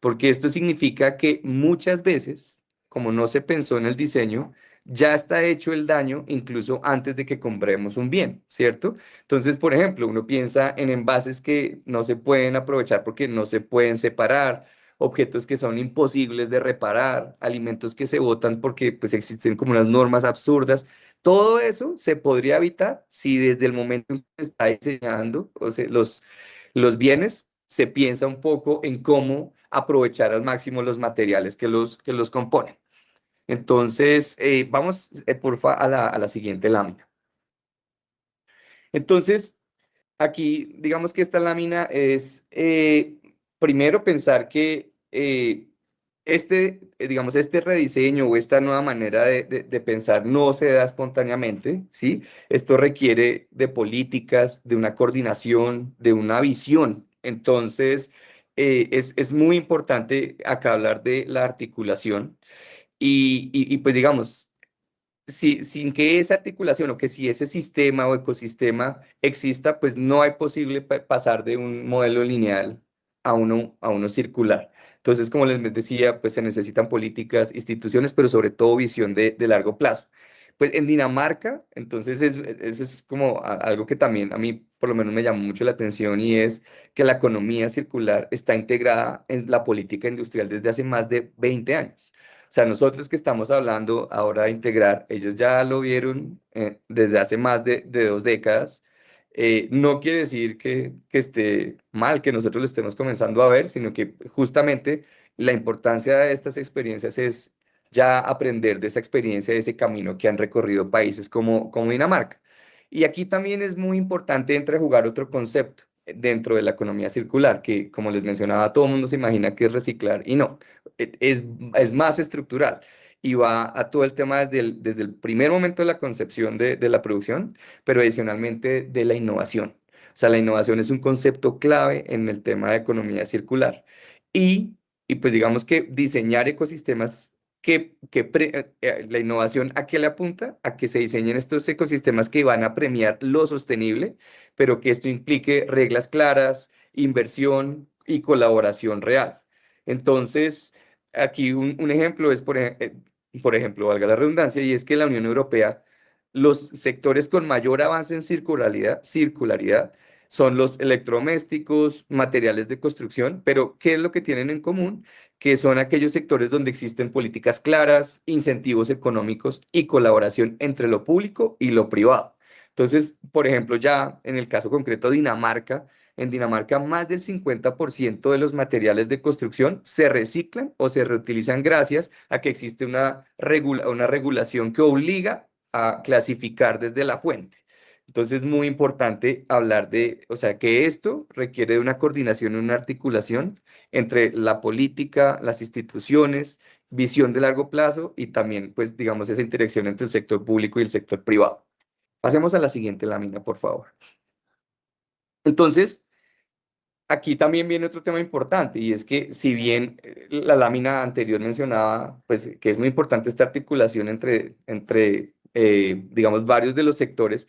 Porque esto significa que muchas veces, como no se pensó en el diseño, ya está hecho el daño incluso antes de que compremos un bien, ¿cierto? Entonces, por ejemplo, uno piensa en envases que no se pueden aprovechar porque no se pueden separar, objetos que son imposibles de reparar, alimentos que se botan porque pues existen como unas normas absurdas. Todo eso se podría evitar si desde el momento en que se está diseñando, o sea, los bienes, se piensa un poco en cómo aprovechar al máximo los materiales que los componen. Entonces, vamos, porfa, a la siguiente lámina. Entonces, aquí, digamos que esta lámina es, primero, pensar que digamos, este rediseño o esta nueva manera de pensar no se da espontáneamente, ¿sí? Esto requiere de políticas, de una coordinación, de una visión. Entonces, es muy importante acá hablar de la articulación y pues digamos, sin que esa articulación o que si ese sistema o ecosistema exista, pues no hay posible pasar de un modelo lineal a uno circular. Entonces, como les decía, pues se necesitan políticas, instituciones, pero sobre todo visión de largo plazo. Pues en Dinamarca, entonces es como algo que también a mí por lo menos me llamó mucho la atención y es que la economía circular está integrada en la política industrial desde hace más de 20 años. O sea, nosotros que estamos hablando ahora de integrar, ellos ya lo vieron desde hace más de 2 décadas. No quiere decir que esté mal, que nosotros lo estemos comenzando a ver, sino que justamente la importancia de estas experiencias es ya aprender de esa experiencia, de ese camino que han recorrido países como Dinamarca. Y aquí también es muy importante entrar a jugar otro concepto dentro de la economía circular, que como les mencionaba, todo el mundo se imagina que es reciclar y no, es más estructural y va a todo el tema desde el primer momento de la concepción de la producción, pero adicionalmente de la innovación. O sea, la innovación es un concepto clave en el tema de economía circular. Y, y pues digamos que diseñar ecosistemas la innovación a qué le apunta, a que se diseñen estos ecosistemas que van a premiar lo sostenible, pero que esto implique reglas claras, inversión y colaboración real. Entonces, aquí un ejemplo es, por ejemplo, valga la redundancia, y es que la Unión Europea, los sectores con mayor avance en circularidad son los electrodomésticos, materiales de construcción, pero ¿qué es lo que tienen en común? Que son aquellos sectores donde existen políticas claras, incentivos económicos y colaboración entre lo público y lo privado. Entonces, por ejemplo, ya en el caso concreto de Dinamarca, en Dinamarca más del 50% de los materiales de construcción se reciclan o se reutilizan gracias a que existe una regulación que obliga a clasificar desde la fuente. Entonces, muy importante hablar de, o sea, que esto requiere de una coordinación y una articulación entre la política, las instituciones, visión de largo plazo y también, pues, digamos, esa interacción entre el sector público y el sector privado. Pasemos a la siguiente lámina, por favor. Entonces, aquí también viene otro tema importante y es que si bien la lámina anterior mencionaba, pues, que es muy importante esta articulación entre digamos, varios de los sectores,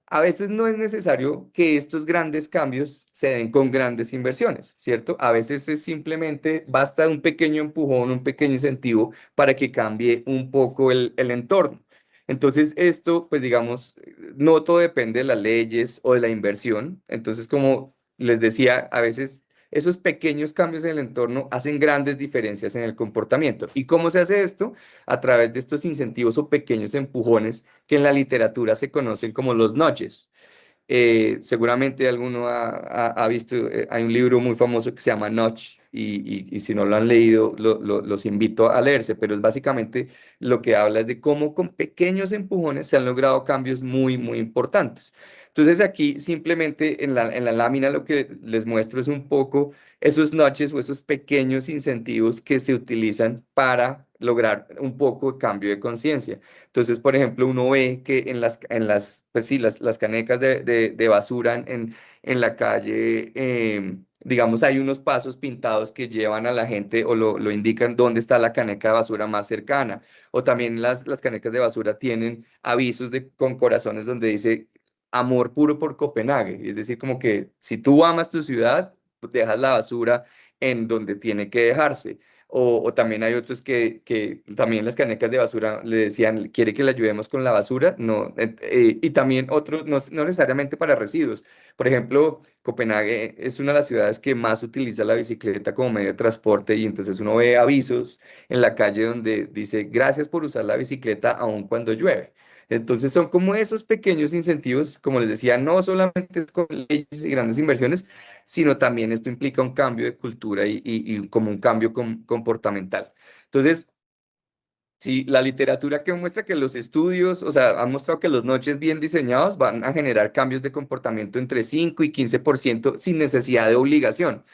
a veces no es necesario que estos grandes cambios se den con grandes inversiones, ¿cierto? A veces es simplemente basta un pequeño empujón, un pequeño incentivo para que cambie un poco el entorno. Entonces, esto, pues digamos, no todo depende de las leyes o de la inversión. Entonces, como les decía, a veces esos pequeños cambios en el entorno hacen grandes diferencias en el comportamiento. ¿Y cómo se hace esto? A través de estos incentivos o pequeños empujones que en la literatura se conocen como los nudges. Seguramente alguno ha visto, hay un libro muy famoso que se llama Nudge y si no lo han leído, los invito a leerse, pero es básicamente lo que habla es de cómo con pequeños empujones se han logrado cambios muy, muy importantes. Entonces aquí simplemente en la lámina lo que les muestro es un poco esos nudges o esos pequeños incentivos que se utilizan para lograr un poco de cambio de conciencia. Entonces, por ejemplo, uno ve que pues sí, las canecas de basura en la calle, digamos, hay unos pasos pintados que llevan a la gente o lo indican dónde está la caneca de basura más cercana. O también las canecas de basura tienen avisos con corazones donde dice amor puro por Copenhague. Es decir, como que si tú amas tu ciudad, pues dejas la basura en donde tiene que dejarse. O también hay otros que también las canecas de basura le decían, ¿quiere que le ayudemos con la basura? No, y también otros, no necesariamente para residuos. Por ejemplo, Copenhague es una de las ciudades que más utiliza la bicicleta como medio de transporte y entonces uno ve avisos en la calle donde dice, gracias por usar la bicicleta aun cuando llueve. Entonces son como esos pequeños incentivos, como les decía, no solamente es con leyes y grandes inversiones, sino también esto implica un cambio de cultura y como un cambio comportamental. Entonces, sí, la literatura que muestra que los estudios, o sea, han mostrado que los noches bien diseñados van a generar cambios de comportamiento entre 5 y 15% sin necesidad de obligación.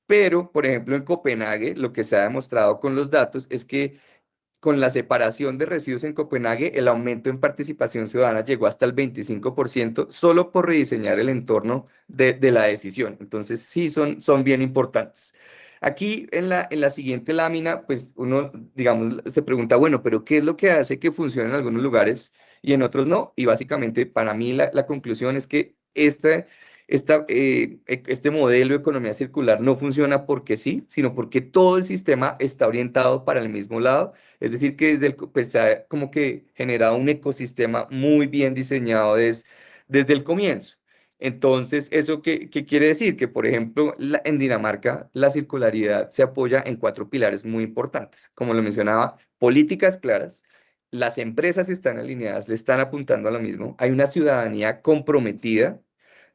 Pero, por ejemplo, en Copenhague, lo que se ha demostrado con los datos es que con la separación de residuos en Copenhague, el aumento en participación ciudadana llegó hasta el 25% solo por rediseñar el entorno de la decisión. Entonces, sí, son bien importantes. Aquí en la siguiente lámina, pues uno, digamos, se pregunta, bueno, pero ¿qué es lo que hace que funcione en algunos lugares y en otros no? Y básicamente, para mí, la conclusión es que este modelo de economía circular no funciona porque sí, sino porque todo el sistema está orientado para el mismo lado. Es decir, que pues, se ha como que generado un ecosistema muy bien diseñado desde el comienzo. Entonces, ¿eso qué quiere decir? Que, por ejemplo, en Dinamarca la circularidad se apoya en cuatro pilares muy importantes. Como lo mencionaba, políticas claras, las empresas están alineadas, le están apuntando a lo mismo, hay una ciudadanía comprometida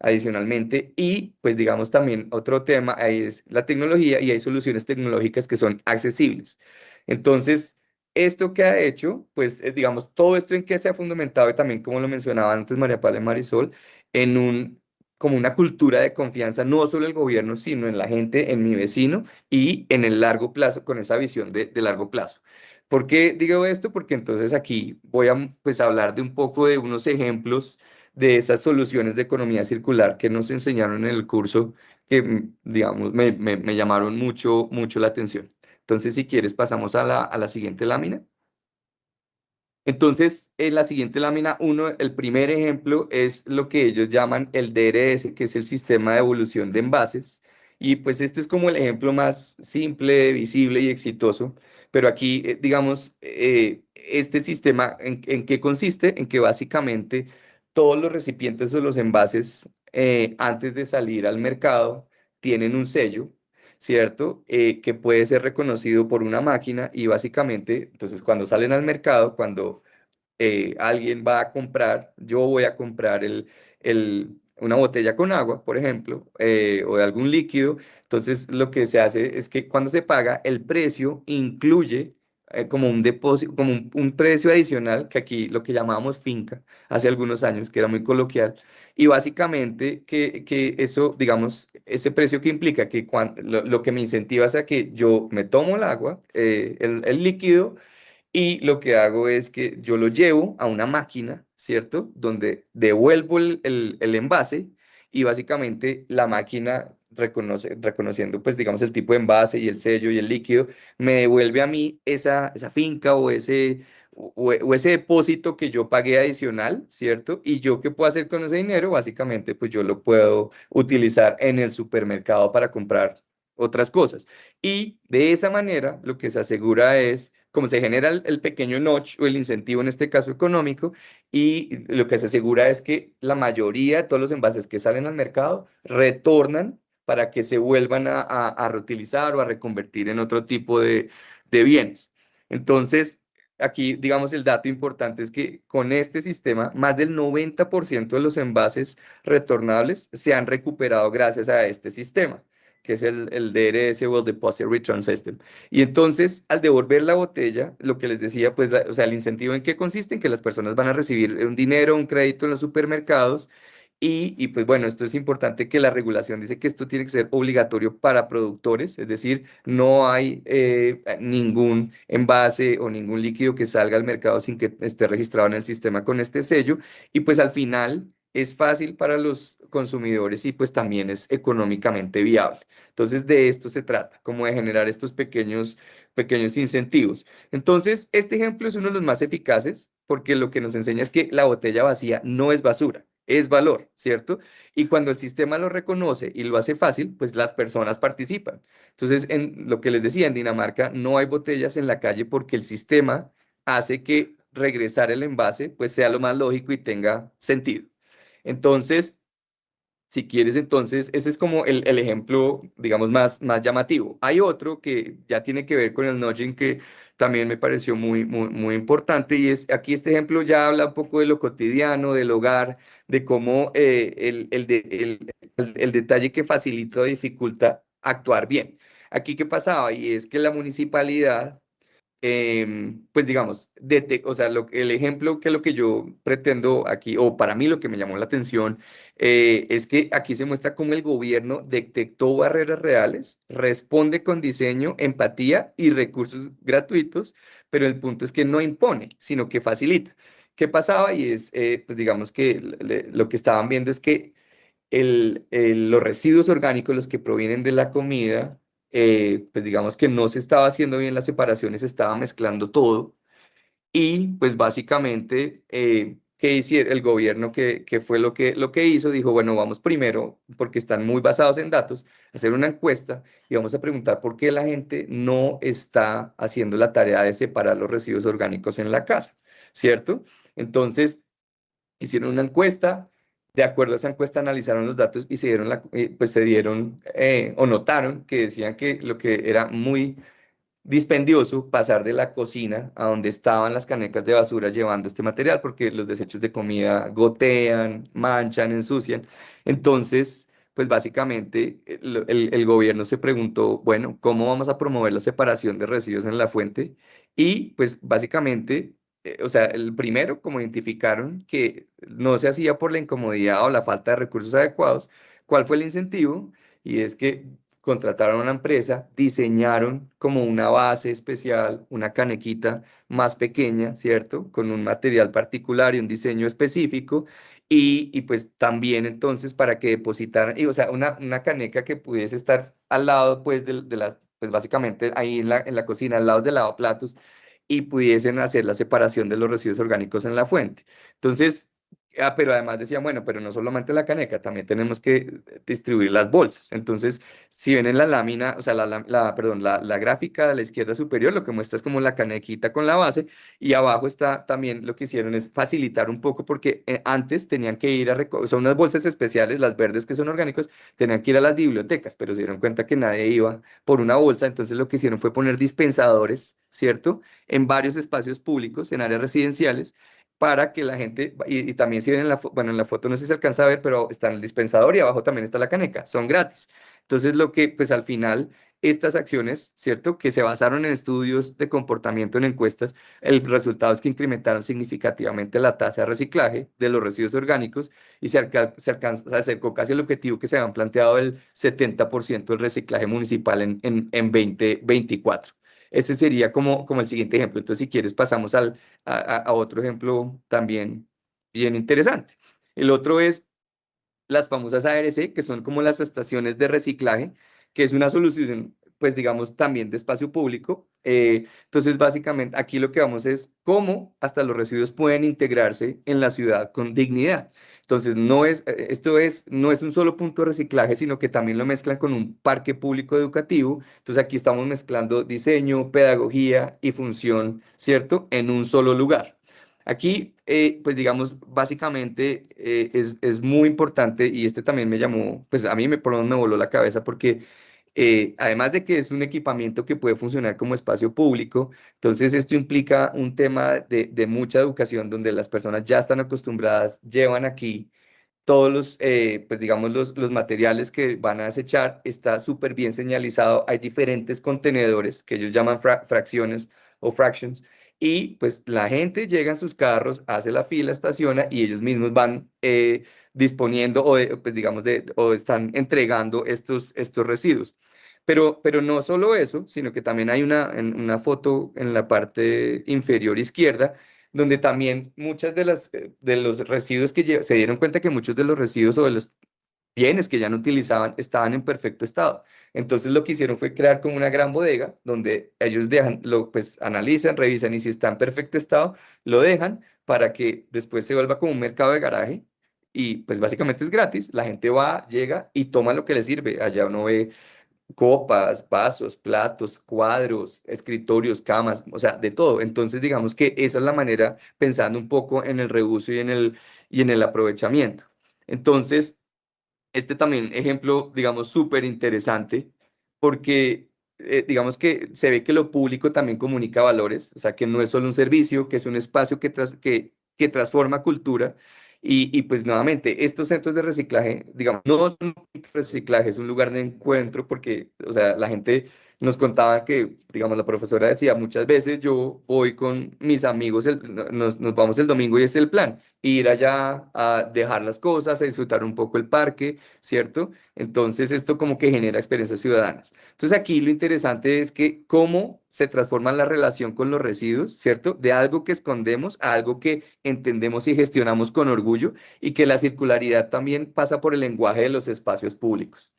adicionalmente y, pues, digamos también otro tema ahí es la tecnología y hay soluciones tecnológicas que son accesibles. Entonces, ¿esto que ha hecho? Pues, digamos, todo esto en que se ha fundamentado y también, como lo mencionaba antes María Paula y Marisol, como una cultura de confianza, no solo en el gobierno, sino en la gente, en mi vecino y en el largo plazo, con esa visión de largo plazo. ¿Por qué digo esto? Porque entonces aquí voy a pues, hablar de un poco de unos ejemplos de esas soluciones de economía circular que nos enseñaron en el curso que, digamos, me llamaron mucho, mucho la atención. Entonces, si quieres, pasamos a la siguiente lámina. Entonces, en la siguiente lámina uno, el primer ejemplo es lo que ellos llaman el DRS, que es el sistema de evolución de envases. Y pues este es como el ejemplo más simple, visible y exitoso. Pero aquí, digamos, este sistema, ¿en qué consiste? En que básicamente todos los recipientes o los envases, antes de salir al mercado, tienen un sello. ¿Cierto? Que puede ser reconocido por una máquina y básicamente, entonces cuando salen al mercado, cuando alguien va a comprar, yo voy a comprar una botella con agua, por ejemplo, o de algún líquido, entonces lo que se hace es que cuando se paga, el precio incluye como un depósito, como un precio adicional, que aquí lo que llamábamos finca, hace algunos años, que era muy coloquial, y básicamente que eso, digamos, ese precio que implica que lo que me incentiva es a que yo me tomo el agua, el líquido, y lo que hago es que yo lo llevo a una máquina, ¿cierto? Donde devuelvo el envase y básicamente la máquina reconociendo, pues digamos, el tipo de envase y el sello y el líquido, me devuelve a mí esa finca o o ese depósito que yo pagué adicional, ¿cierto? Y yo qué puedo hacer con ese dinero, básicamente, pues yo lo puedo utilizar en el supermercado para comprar otras cosas. Y de esa manera lo que se asegura es, como se genera el pequeño notch o el incentivo en este caso económico, y lo que se asegura es que la mayoría de todos los envases que salen al mercado retornan para que se vuelvan a reutilizar o a reconvertir en otro tipo de bienes. Entonces, aquí, digamos, el dato importante es que con este sistema, más del 90% de los envases retornables se han recuperado gracias a este sistema, que es el DRS o el Deposit Return System. Y entonces, al devolver la botella, lo que les decía, pues, o sea, el incentivo en qué consiste, en que las personas van a recibir un dinero, un crédito en los supermercados. Pues bueno, esto es importante que la regulación dice que esto tiene que ser obligatorio para productores, es decir, no hay ningún envase o ningún líquido que salga al mercado sin que esté registrado en el sistema con este sello. Y pues al final es fácil para los consumidores y pues también es económicamente viable. Entonces de esto se trata, como de generar estos pequeños incentivos. Entonces, este ejemplo es uno de los más eficaces porque lo que nos enseña es que la botella vacía no es basura, es valor, ¿cierto? Y cuando el sistema lo reconoce y lo hace fácil, pues las personas participan. Entonces, en lo que les decía, en Dinamarca no hay botellas en la calle porque el sistema hace que regresar el envase pues sea lo más lógico y tenga sentido. Entonces, si quieres, entonces, ese es como el ejemplo, digamos, más llamativo. Hay otro que ya tiene que ver con el nudging que también me pareció muy importante y es, aquí este ejemplo ya habla un poco de lo cotidiano, del hogar, de cómo el detalle que facilita o dificulta actuar bien. Aquí, ¿qué pasaba? Y es que la municipalidad pues digamos, o sea, el ejemplo que lo que yo pretendo aquí, o para mí lo que me llamó la atención, es que aquí se muestra cómo el gobierno detectó barreras reales, responde con diseño, empatía y recursos gratuitos, pero el punto es que no impone, sino que facilita. ¿Qué pasaba? Y es, pues digamos que lo que estaban viendo es que los residuos orgánicos, los que provienen de la comida, pues digamos que no se estaba haciendo bien las separaciones, se estaba mezclando todo y pues básicamente, ¿qué hicieron el gobierno? ¿Qué fue lo que hizo? Dijo, bueno, vamos primero, porque están muy basados en datos, a hacer una encuesta y vamos a preguntar por qué la gente no está haciendo la tarea de separar los residuos orgánicos en la casa, ¿cierto? Entonces, hicieron una encuesta, de acuerdo a esa encuesta analizaron los datos y pues se dieron o notaron que decían que lo que era muy dispendioso pasar de la cocina a donde estaban las canecas de basura llevando este material, porque los desechos de comida gotean, manchan, ensucian. Entonces, pues básicamente el gobierno se preguntó, bueno, ¿cómo vamos a promover la separación de residuos en la fuente? Y pues básicamente, o sea, el primero, como identificaron que no se hacía por la incomodidad o la falta de recursos adecuados, ¿cuál fue el incentivo? Y es que contrataron a una empresa, diseñaron como una base especial, una canequita más pequeña, ¿cierto? Con un material particular y un diseño específico. Pues también entonces para que depositaran, o sea, una caneca que pudiese estar al lado pues de las, pues básicamente ahí en la cocina, al lado del lavaplatos y pudiesen hacer la separación de los residuos orgánicos en la fuente. Entonces, pero además decían, bueno, pero no solamente la caneca, también tenemos que distribuir las bolsas. Entonces, si ven en la lámina, o sea, perdón, la gráfica de la izquierda superior, lo que muestra es como la canequita con la base, y abajo está también lo que hicieron es facilitar un poco, porque antes tenían que ir a recoger, son unas bolsas especiales, las verdes que son orgánicos, tenían que ir a las bibliotecas, pero se dieron cuenta que nadie iba por una bolsa, entonces lo que hicieron fue poner dispensadores, ¿cierto? En varios espacios públicos, en áreas residenciales, para que la gente, y también si ven en bueno, en la foto no sé si se alcanza a ver, pero está en el dispensador y abajo también está la caneca, son gratis. Entonces lo que, pues al final, estas acciones, ¿cierto? Que se basaron en estudios de comportamiento en encuestas, el resultado es que incrementaron significativamente la tasa de reciclaje de los residuos orgánicos y se acercó casi al objetivo que se habían planteado el 70% del reciclaje municipal en 2024. Ese sería como el siguiente ejemplo. Entonces, si quieres, pasamos a otro ejemplo también bien interesante. El otro es las famosas ARC, que son como las estaciones de reciclaje, que es una solución, pues digamos, también de espacio público. Entonces, básicamente, aquí lo que vamos es cómo hasta los residuos pueden integrarse en la ciudad con dignidad. Entonces, no es un solo punto de reciclaje, sino que también lo mezclan con un parque público educativo. Entonces, aquí estamos mezclando diseño, pedagogía y función, ¿cierto? En un solo lugar. Aquí, pues digamos, básicamente es muy importante y este también me llamó, pues a mí por lo menos me voló la cabeza porque además de que es un equipamiento que puede funcionar como espacio público, entonces esto implica un tema de mucha educación donde las personas ya están acostumbradas, llevan aquí todos pues digamos, los materiales que van a desechar, está súper bien señalizado, hay diferentes contenedores que ellos llaman fracciones o fractions, y pues la gente llega en sus carros, hace la fila, estaciona y ellos mismos van disponiendo pues digamos, o están entregando estos residuos. Pero no solo eso, sino que también hay una foto en la parte inferior izquierda donde también muchas de los residuos se dieron cuenta que muchos de los residuos o de los bienes que ya no utilizaban estaban en perfecto estado. Entonces lo que hicieron fue crear como una gran bodega donde ellos pues analizan, revisan y si está en perfecto estado, lo dejan para que después se vuelva como un mercado de garaje y pues básicamente es gratis. La gente va, llega y toma lo que le sirve. Allá uno ve copas, vasos, platos, cuadros, escritorios, camas, o sea, de todo. Entonces, digamos que esa es la manera, pensando un poco en el reuso y en el aprovechamiento. Entonces, este también ejemplo, digamos, súper interesante, porque digamos que se ve que lo público también comunica valores, o sea, que no es solo un servicio, que es un espacio que transforma cultura. Y pues nuevamente, estos centros de reciclaje, digamos, no son un punto de reciclaje, es un lugar de encuentro porque, o sea, la gente nos contaba que, digamos, la profesora decía, muchas veces yo voy con mis amigos, nos vamos el domingo y es el plan, ir allá a dejar las cosas, a disfrutar un poco el parque, ¿cierto? Entonces esto como que genera experiencias ciudadanas. Entonces aquí lo interesante es que cómo se transforma la relación con los residuos, ¿cierto? De algo que escondemos a algo que entendemos y gestionamos con orgullo y que la circularidad también pasa por el lenguaje de los espacios públicos.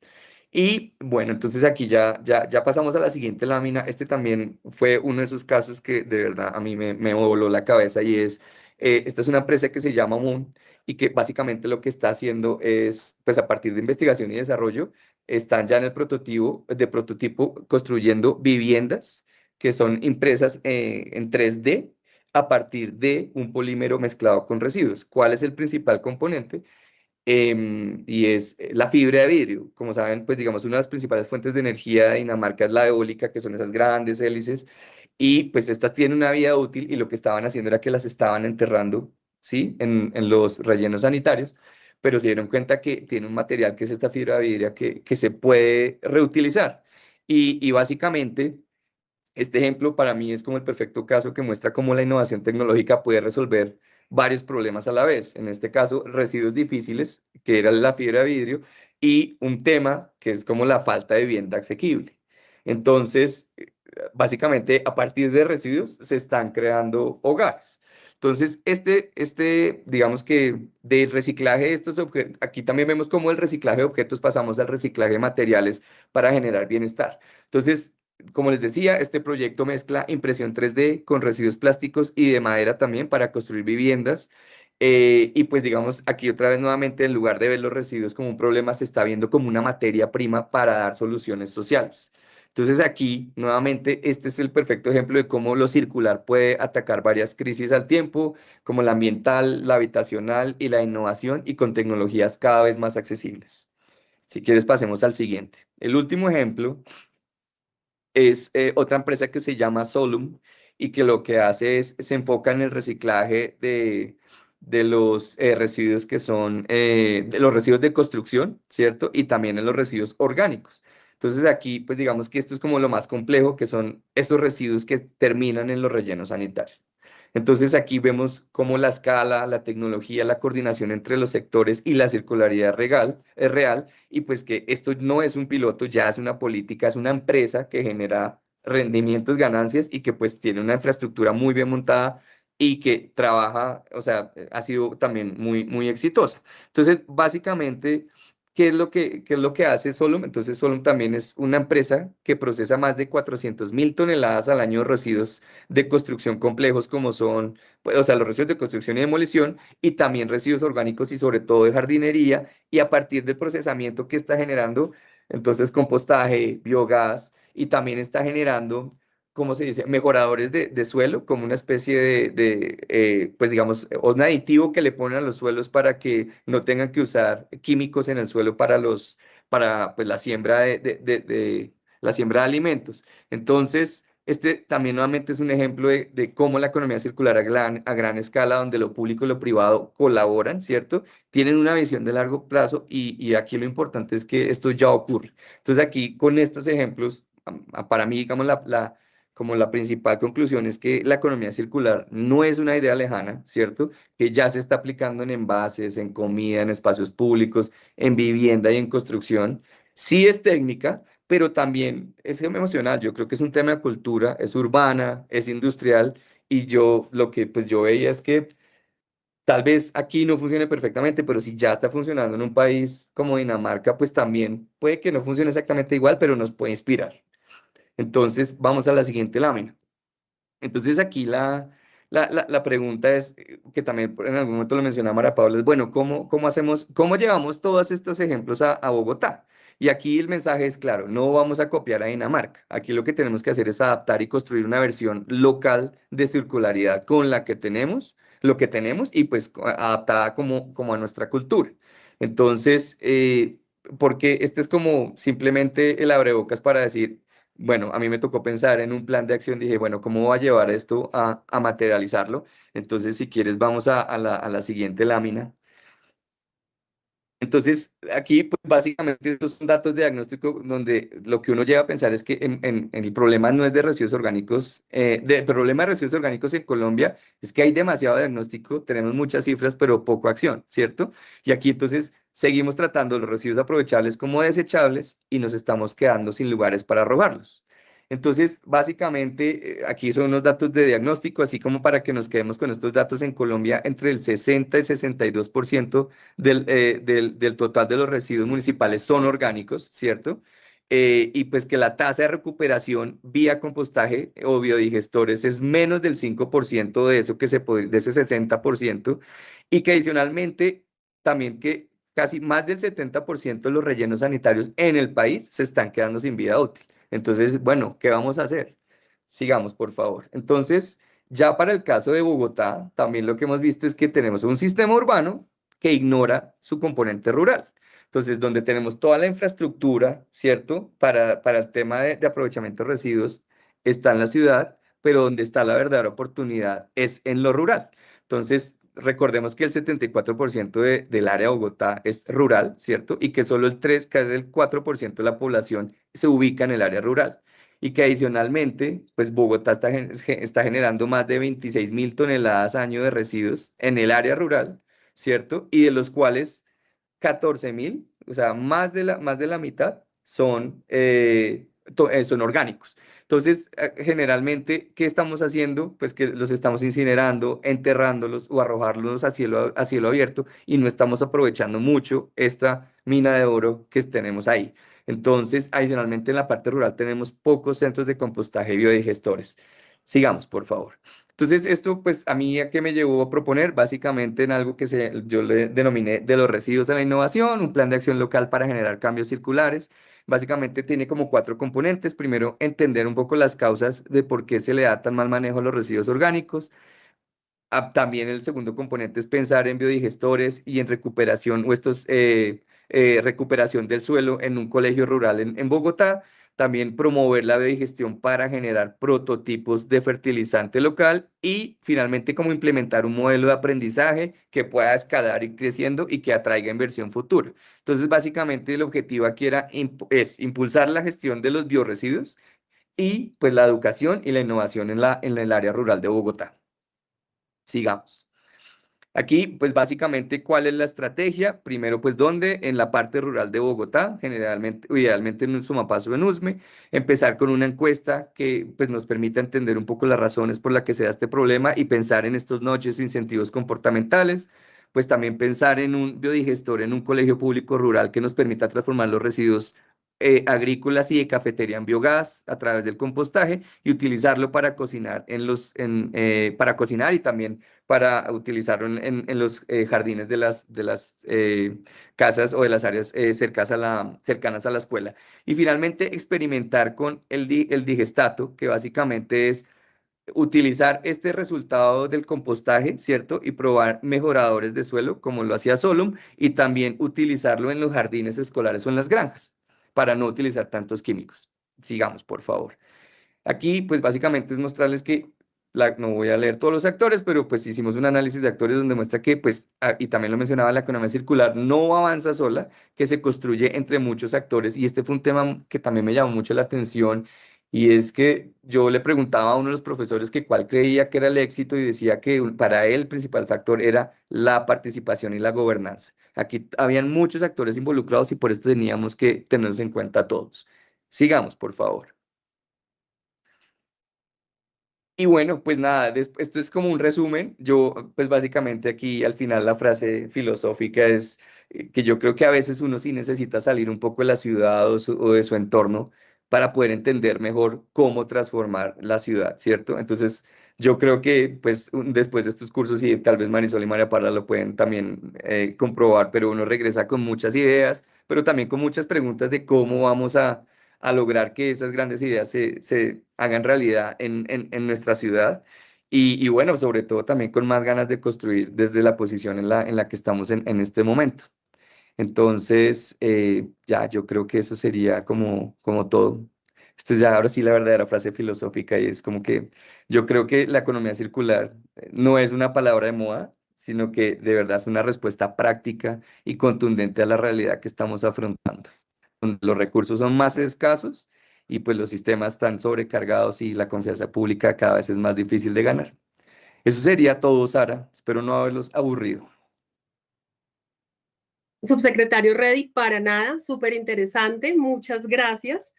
Y bueno, entonces aquí ya pasamos a la siguiente lámina. Este también fue uno de esos casos que de verdad a mí me voló la cabeza y esta es una empresa que se llama Moon y que básicamente lo que está haciendo es, pues a partir de investigación y desarrollo, están ya en el prototipo construyendo viviendas que son impresas en 3D a partir de un polímero mezclado con residuos. ¿Cuál es el principal componente? Y es la fibra de vidrio. Como saben, pues digamos, una de las principales fuentes de energía de Dinamarca es la eólica, que son esas grandes hélices, y pues estas tienen una vida útil y lo que estaban haciendo era que las estaban enterrando, ¿sí? En los rellenos sanitarios, pero se dieron cuenta que tiene un material que es esta fibra de vidrio que se puede reutilizar. Y básicamente... Este ejemplo para mí es como el perfecto caso que muestra cómo la innovación tecnológica puede resolver varios problemas a la vez. En este caso, residuos difíciles, que era la fibra de vidrio, y un tema que es como la falta de vivienda asequible. Entonces, básicamente, a partir de residuos se están creando hogares. Entonces, digamos que del reciclaje de estos objetos, aquí también vemos cómo del reciclaje de objetos pasamos al reciclaje de materiales para generar bienestar. Entonces, como les decía, este proyecto mezcla impresión 3D con residuos plásticos y de madera también para construir viviendas. Y pues digamos, aquí otra vez nuevamente, en lugar de ver los residuos como un problema, se está viendo como una materia prima para dar soluciones sociales. Entonces aquí, nuevamente, este es el perfecto ejemplo de cómo lo circular puede atacar varias crisis al tiempo, como la ambiental, la habitacional y la innovación, y con tecnologías cada vez más accesibles. Si quieres, pasemos al siguiente. El último ejemplo es otra empresa que se llama Solum y que lo que hace es, se enfoca en el reciclaje de los residuos que son, de los residuos de construcción, ¿cierto? Y también en los residuos orgánicos. Entonces aquí, pues digamos que esto es como lo más complejo, que son esos residuos que terminan en los rellenos sanitarios. Entonces aquí vemos cómo la escala, la tecnología, la coordinación entre los sectores y la circularidad es real, y pues que esto no es un piloto, ya es una política, es una empresa que genera rendimientos, ganancias, y que pues tiene una infraestructura muy bien montada y que trabaja, o sea, ha sido también muy, muy exitosa. Entonces, básicamente, qué es lo que hace Solum? Entonces, Solum también es una empresa que procesa más de 400.000 toneladas al año de residuos de construcción complejos, como son, pues, o sea, los residuos de construcción y demolición, y también residuos orgánicos y sobre todo de jardinería, y a partir del procesamiento que está generando, entonces compostaje, biogás, y también está generando, ¿cómo se dice? Mejoradores de suelo, como una especie pues digamos, un aditivo que le ponen a los suelos para que no tengan que usar químicos en el suelo para pues, la siembra la siembra de alimentos. Entonces, este también nuevamente es un ejemplo de cómo la economía circular a gran escala, donde lo público y lo privado colaboran, ¿cierto? Tienen una visión de largo plazo, y aquí lo importante es que esto ya ocurre. Entonces aquí con estos ejemplos, para mí, digamos, como la principal conclusión es que la economía circular no es una idea lejana, ¿cierto? Que ya se está aplicando en envases, en comida, en espacios públicos, en vivienda y en construcción. Sí es técnica, pero también es emocional. Yo creo que es un tema de cultura, es urbana, es industrial, y yo lo que pues yo veía es que tal vez aquí no funcione perfectamente, pero si ya está funcionando en un país como Dinamarca, pues también puede que no funcione exactamente igual, pero nos puede inspirar. Entonces, vamos a la siguiente lámina. Entonces, aquí la pregunta es, que también en algún momento lo mencionaba Mara Paula, es, bueno, ¿cómo hacemos, cómo llevamos todos estos ejemplos a Bogotá? Y aquí el mensaje es claro, no vamos a copiar a Dinamarca. Aquí lo que tenemos que hacer es adaptar y construir una versión local de circularidad con la que tenemos, lo que tenemos, y pues adaptada como a nuestra cultura. Entonces, porque este es como simplemente el abrebocas para decir, bueno, a mí me tocó pensar en un plan de acción. Dije, bueno, ¿cómo voy a llevar esto a materializarlo? Entonces, si quieres, vamos a la siguiente lámina. Entonces, aquí, pues básicamente estos son datos de diagnóstico donde lo que uno llega a pensar es que el problema no es de residuos orgánicos, el problema de residuos orgánicos en Colombia es que hay demasiado diagnóstico, tenemos muchas cifras, pero poco acción, ¿cierto? Y aquí entonces seguimos tratando los residuos aprovechables como desechables y nos estamos quedando sin lugares para arrojarlos. Entonces, básicamente, aquí son unos datos de diagnóstico, así como para que nos quedemos con estos datos. En Colombia, entre el 60 y el 62% del total de los residuos municipales son orgánicos, ¿cierto? Y pues que la tasa de recuperación vía compostaje o biodigestores es menos del 5% de eso de ese 60%, y que adicionalmente también que casi más del 70% de los rellenos sanitarios en el país se están quedando sin vida útil. Entonces, bueno, ¿qué vamos a hacer? Sigamos, por favor. Entonces, ya para el caso de Bogotá, también lo que hemos visto es que tenemos un sistema urbano que ignora su componente rural. Entonces, donde tenemos toda la infraestructura, ¿cierto? Para el tema de aprovechamiento de residuos, está en la ciudad, pero donde está la verdadera oportunidad es en lo rural. Entonces, recordemos que el 74% del área de Bogotá es rural, ¿cierto? Y que solo casi el 4% de la población se ubica en el área rural. Y que adicionalmente, pues Bogotá está generando más de 26.000 toneladas año de residuos en el área rural, ¿cierto? Y de los cuales 14.000, o sea, más de la mitad son orgánicos. Entonces, generalmente, ¿qué estamos haciendo? Pues que los estamos incinerando, enterrándolos o arrojándolos a cielo abierto, y no estamos aprovechando mucho esta mina de oro que tenemos ahí. Entonces, adicionalmente en la parte rural tenemos pocos centros de compostaje y biodigestores. Sigamos, por favor. Entonces, esto pues a mí a qué me llevó a proponer básicamente en algo que yo le denominé de los residuos a la innovación, un plan de acción local para generar cambios circulares. Básicamente tiene como 4 componentes. Primero, entender un poco las causas de por qué se le da tan mal manejo a los residuos orgánicos. También el segundo componente es pensar en biodigestores y en recuperación o recuperación del suelo en un colegio rural en Bogotá. También promover la biodigestión para generar prototipos de fertilizante local y finalmente cómo implementar un modelo de aprendizaje que pueda escalar y creciendo y que atraiga inversión futura. Entonces, básicamente el objetivo aquí es impulsar la gestión de los biorresiduos y pues la educación y la innovación en el área rural de Bogotá. Sigamos. Aquí, pues básicamente, ¿cuál es la estrategia? Primero, pues, ¿dónde? En la parte rural de Bogotá, generalmente, idealmente en un Sumapaso o en Usme, empezar con una encuesta que, pues, nos permita entender un poco las razones por las que se da este problema y pensar en estos noches o incentivos comportamentales, pues también pensar en un biodigestor en un colegio público rural que nos permita transformar los residuos agrícolas y de cafetería en biogás a través del compostaje y utilizarlo para cocinar para cocinar y también para utilizarlo en los jardines de las casas o de las áreas cercanas a la escuela. Y finalmente experimentar con el digestato, que básicamente es utilizar este resultado del compostaje, ¿cierto? Y probar mejoradores de suelo, como lo hacía Solom, y también utilizarlo en los jardines escolares o en las granjas, para no utilizar tantos químicos. Sigamos, por favor. Aquí, pues básicamente es mostrarles que, no voy a leer todos los actores, pero pues hicimos un análisis de actores donde muestra que, pues, y también lo mencionaba, la economía circular no avanza sola, que se construye entre muchos actores, y este fue un tema que también me llamó mucho la atención, y es que yo le preguntaba a uno de los profesores que cuál creía que era el éxito, y decía que para él el principal factor era la participación y la gobernanza. Aquí habían muchos actores involucrados y por esto teníamos que tenerlos en cuenta todos. Sigamos, por favor. Y bueno, pues nada, esto es como un resumen. Yo, pues básicamente aquí al final la frase filosófica es que yo creo que a veces uno sí necesita salir un poco de la ciudad o de su entorno para poder entender mejor cómo transformar la ciudad, ¿cierto? Entonces, yo creo que pues después de estos cursos y tal vez Marisol y María Parla lo pueden también comprobar, pero uno regresa con muchas ideas, pero también con muchas preguntas de cómo vamos a lograr que esas grandes ideas se hagan realidad en nuestra ciudad y bueno, sobre todo también con más ganas de construir desde la posición en la que estamos en este momento. Entonces, ya yo creo que eso sería como todo. Esto es ya ahora sí la verdadera frase filosófica y es como que yo creo que la economía circular no es una palabra de moda, sino que de verdad es una respuesta práctica y contundente a la realidad que estamos afrontando, donde los recursos son más escasos y pues los sistemas están sobrecargados y la confianza pública cada vez es más difícil de ganar. Eso sería todo, Sara. Espero no haberlos aburrido. Subsecretario Reddy, para nada, súper interesante, muchas gracias.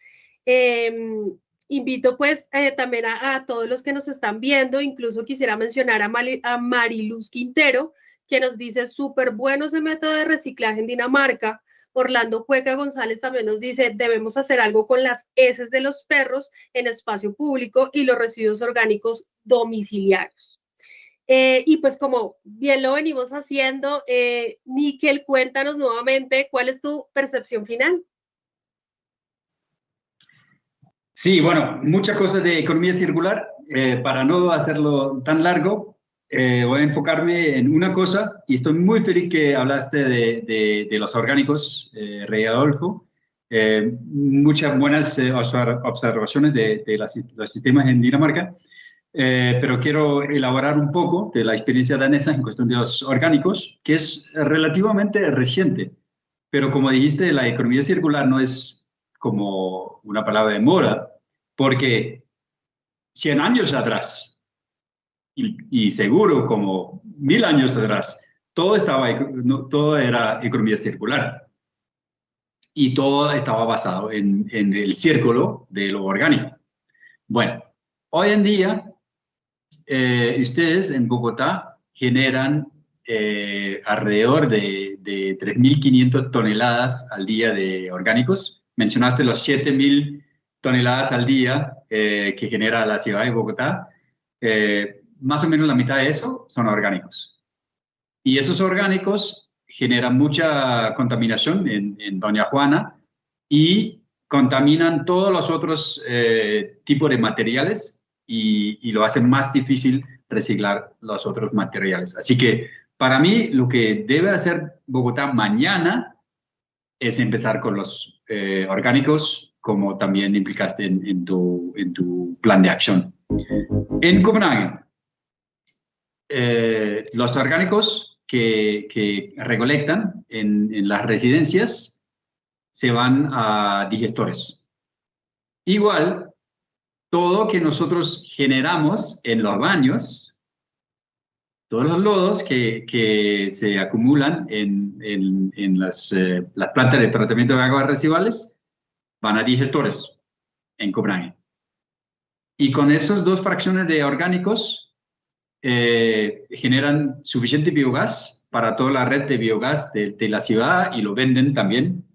Invito pues también a todos los que nos están viendo, incluso quisiera mencionar a Mariluz Quintero, que nos dice súper bueno ese método de reciclaje en Dinamarca. Orlando Cueca González también nos dice, debemos hacer algo con las heces de los perros en espacio público y los residuos orgánicos domiciliarios. Y pues como bien lo venimos haciendo, Níquel, cuéntanos nuevamente cuál es tu percepción final. Sí, bueno, muchas cosas de economía circular. Para no hacerlo tan largo, voy a enfocarme en una cosa y estoy muy feliz que hablaste de los orgánicos, Rey Adolfo. Muchas buenas observaciones de los sistemas en Dinamarca. Pero quiero elaborar un poco de la experiencia danesa en cuestión de los orgánicos, que es relativamente reciente. Pero como dijiste, la economía circular no es como una palabra de moda, porque 100 años atrás, y seguro como 1000 años atrás, todo era economía circular. Y todo estaba basado en el círculo de lo orgánico. Bueno, hoy en día, ustedes en Bogotá generan alrededor de 3.500 toneladas al día de orgánicos, mencionaste los 7.000 toneladas al día que genera la ciudad de Bogotá. Más o menos la mitad de eso son orgánicos. Y esos orgánicos generan mucha contaminación en Doña Juana y contaminan todos los otros tipos de materiales y lo hacen más difícil reciclar los otros materiales. Así que para mí lo que debe hacer Bogotá mañana es empezar con los orgánicos, como también implicaste en tu plan de acción. En Copenhague, los orgánicos que recolectan en las residencias se van a digestores. Igual, todo que nosotros generamos en los baños, todos los lodos que se acumulan en las plantas de tratamiento de aguas residuales, van a digestores en Copenhague. Y con esas dos fracciones de orgánicos generan suficiente biogás para toda la red de biogás de la ciudad y lo venden también.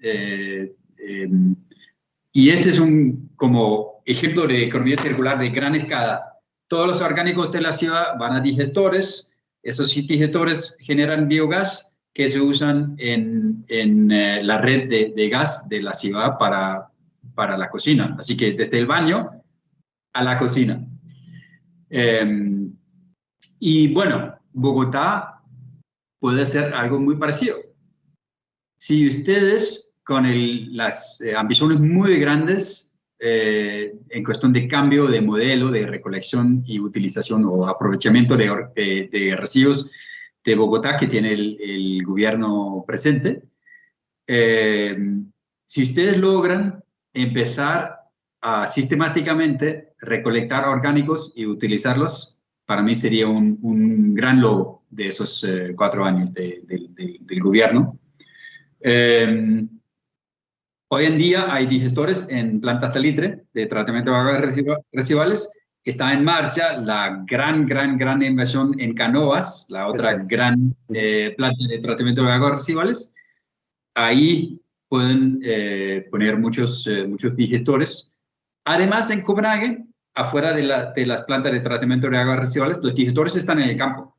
Y ese es un como ejemplo de economía circular de gran escala. Todos los orgánicos de la ciudad van a digestores. Esos digestores generan biogás que se usan en la red de gas de la ciudad para la cocina. Así que desde el baño a la cocina. Y bueno, Bogotá puede ser algo muy parecido. Si ustedes con las ambiciones muy grandes en cuestión de cambio de modelo de recolección y utilización o aprovechamiento de residuos de Bogotá que tiene el gobierno presente, si ustedes logran empezar a sistemáticamente recolectar orgánicos y utilizarlos, para mí sería un gran logro de esos 4 años del gobierno. Hoy en día hay digestores en Planta Salitre de tratamiento de aguas residuales. Está en marcha la gran inversión en Canoas, la otra gran planta de tratamiento de aguas residuales. Ahí pueden poner muchos digestores. Además, en Copenhague, afuera de las plantas de tratamiento de aguas residuales, los digestores están en el campo.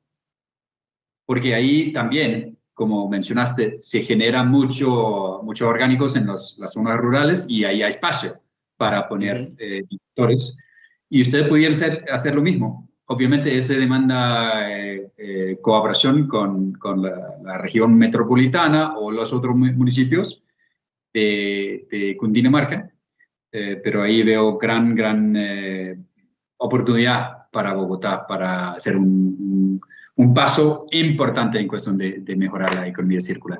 Porque ahí también, como mencionaste, se generan muchos orgánicos en las zonas rurales y ahí hay espacio para poner digestores. Y ustedes pudieran hacer lo mismo. Obviamente, eso demanda colaboración con la región metropolitana o los otros municipios de Cundinamarca. Pero ahí veo gran oportunidad para Bogotá para hacer un paso importante en cuestión de mejorar la economía circular.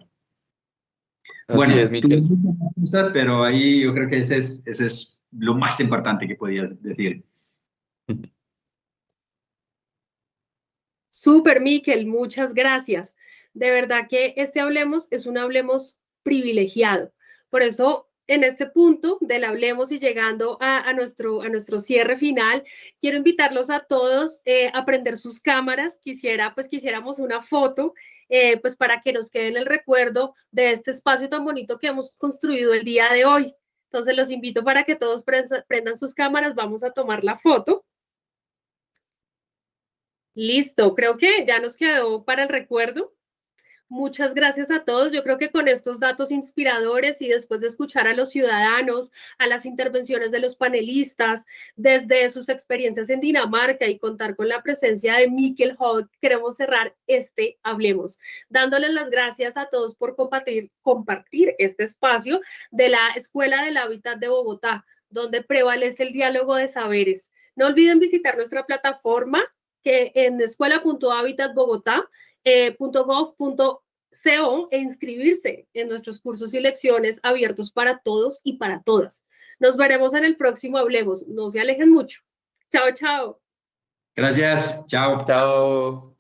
Así es, Miquel. Pero ahí yo creo que ese es lo más importante que podía decir. Súper, Miquel, muchas gracias. De verdad que este Hablemos es un Hablemos privilegiado. Por eso, en este punto del Hablemos y llegando a nuestro cierre final, quiero invitarlos a todos a prender sus cámaras. Quisiéramos una foto, pues para que nos quede en el recuerdo de este espacio tan bonito que hemos construido el día de hoy. Entonces, los invito para que todos prendan sus cámaras. Vamos a tomar la foto. Listo, creo que ya nos quedó para el recuerdo. Muchas gracias a todos. Yo creo que con estos datos inspiradores y después de escuchar a los ciudadanos, a las intervenciones de los panelistas, desde sus experiencias en Dinamarca y contar con la presencia de Miquel Hout, queremos cerrar este Hablemos, dándoles las gracias a todos por compartir este espacio de la Escuela del Hábitat de Bogotá, donde prevalece el diálogo de saberes. No olviden visitar nuestra plataforma que en escuela.habitatbogotá.gov.co e inscribirse en nuestros cursos y lecciones abiertos para todos y para todas. Nos veremos en el próximo Hablemos. No se alejen mucho. Chao, chao. Gracias. Chao. Chao.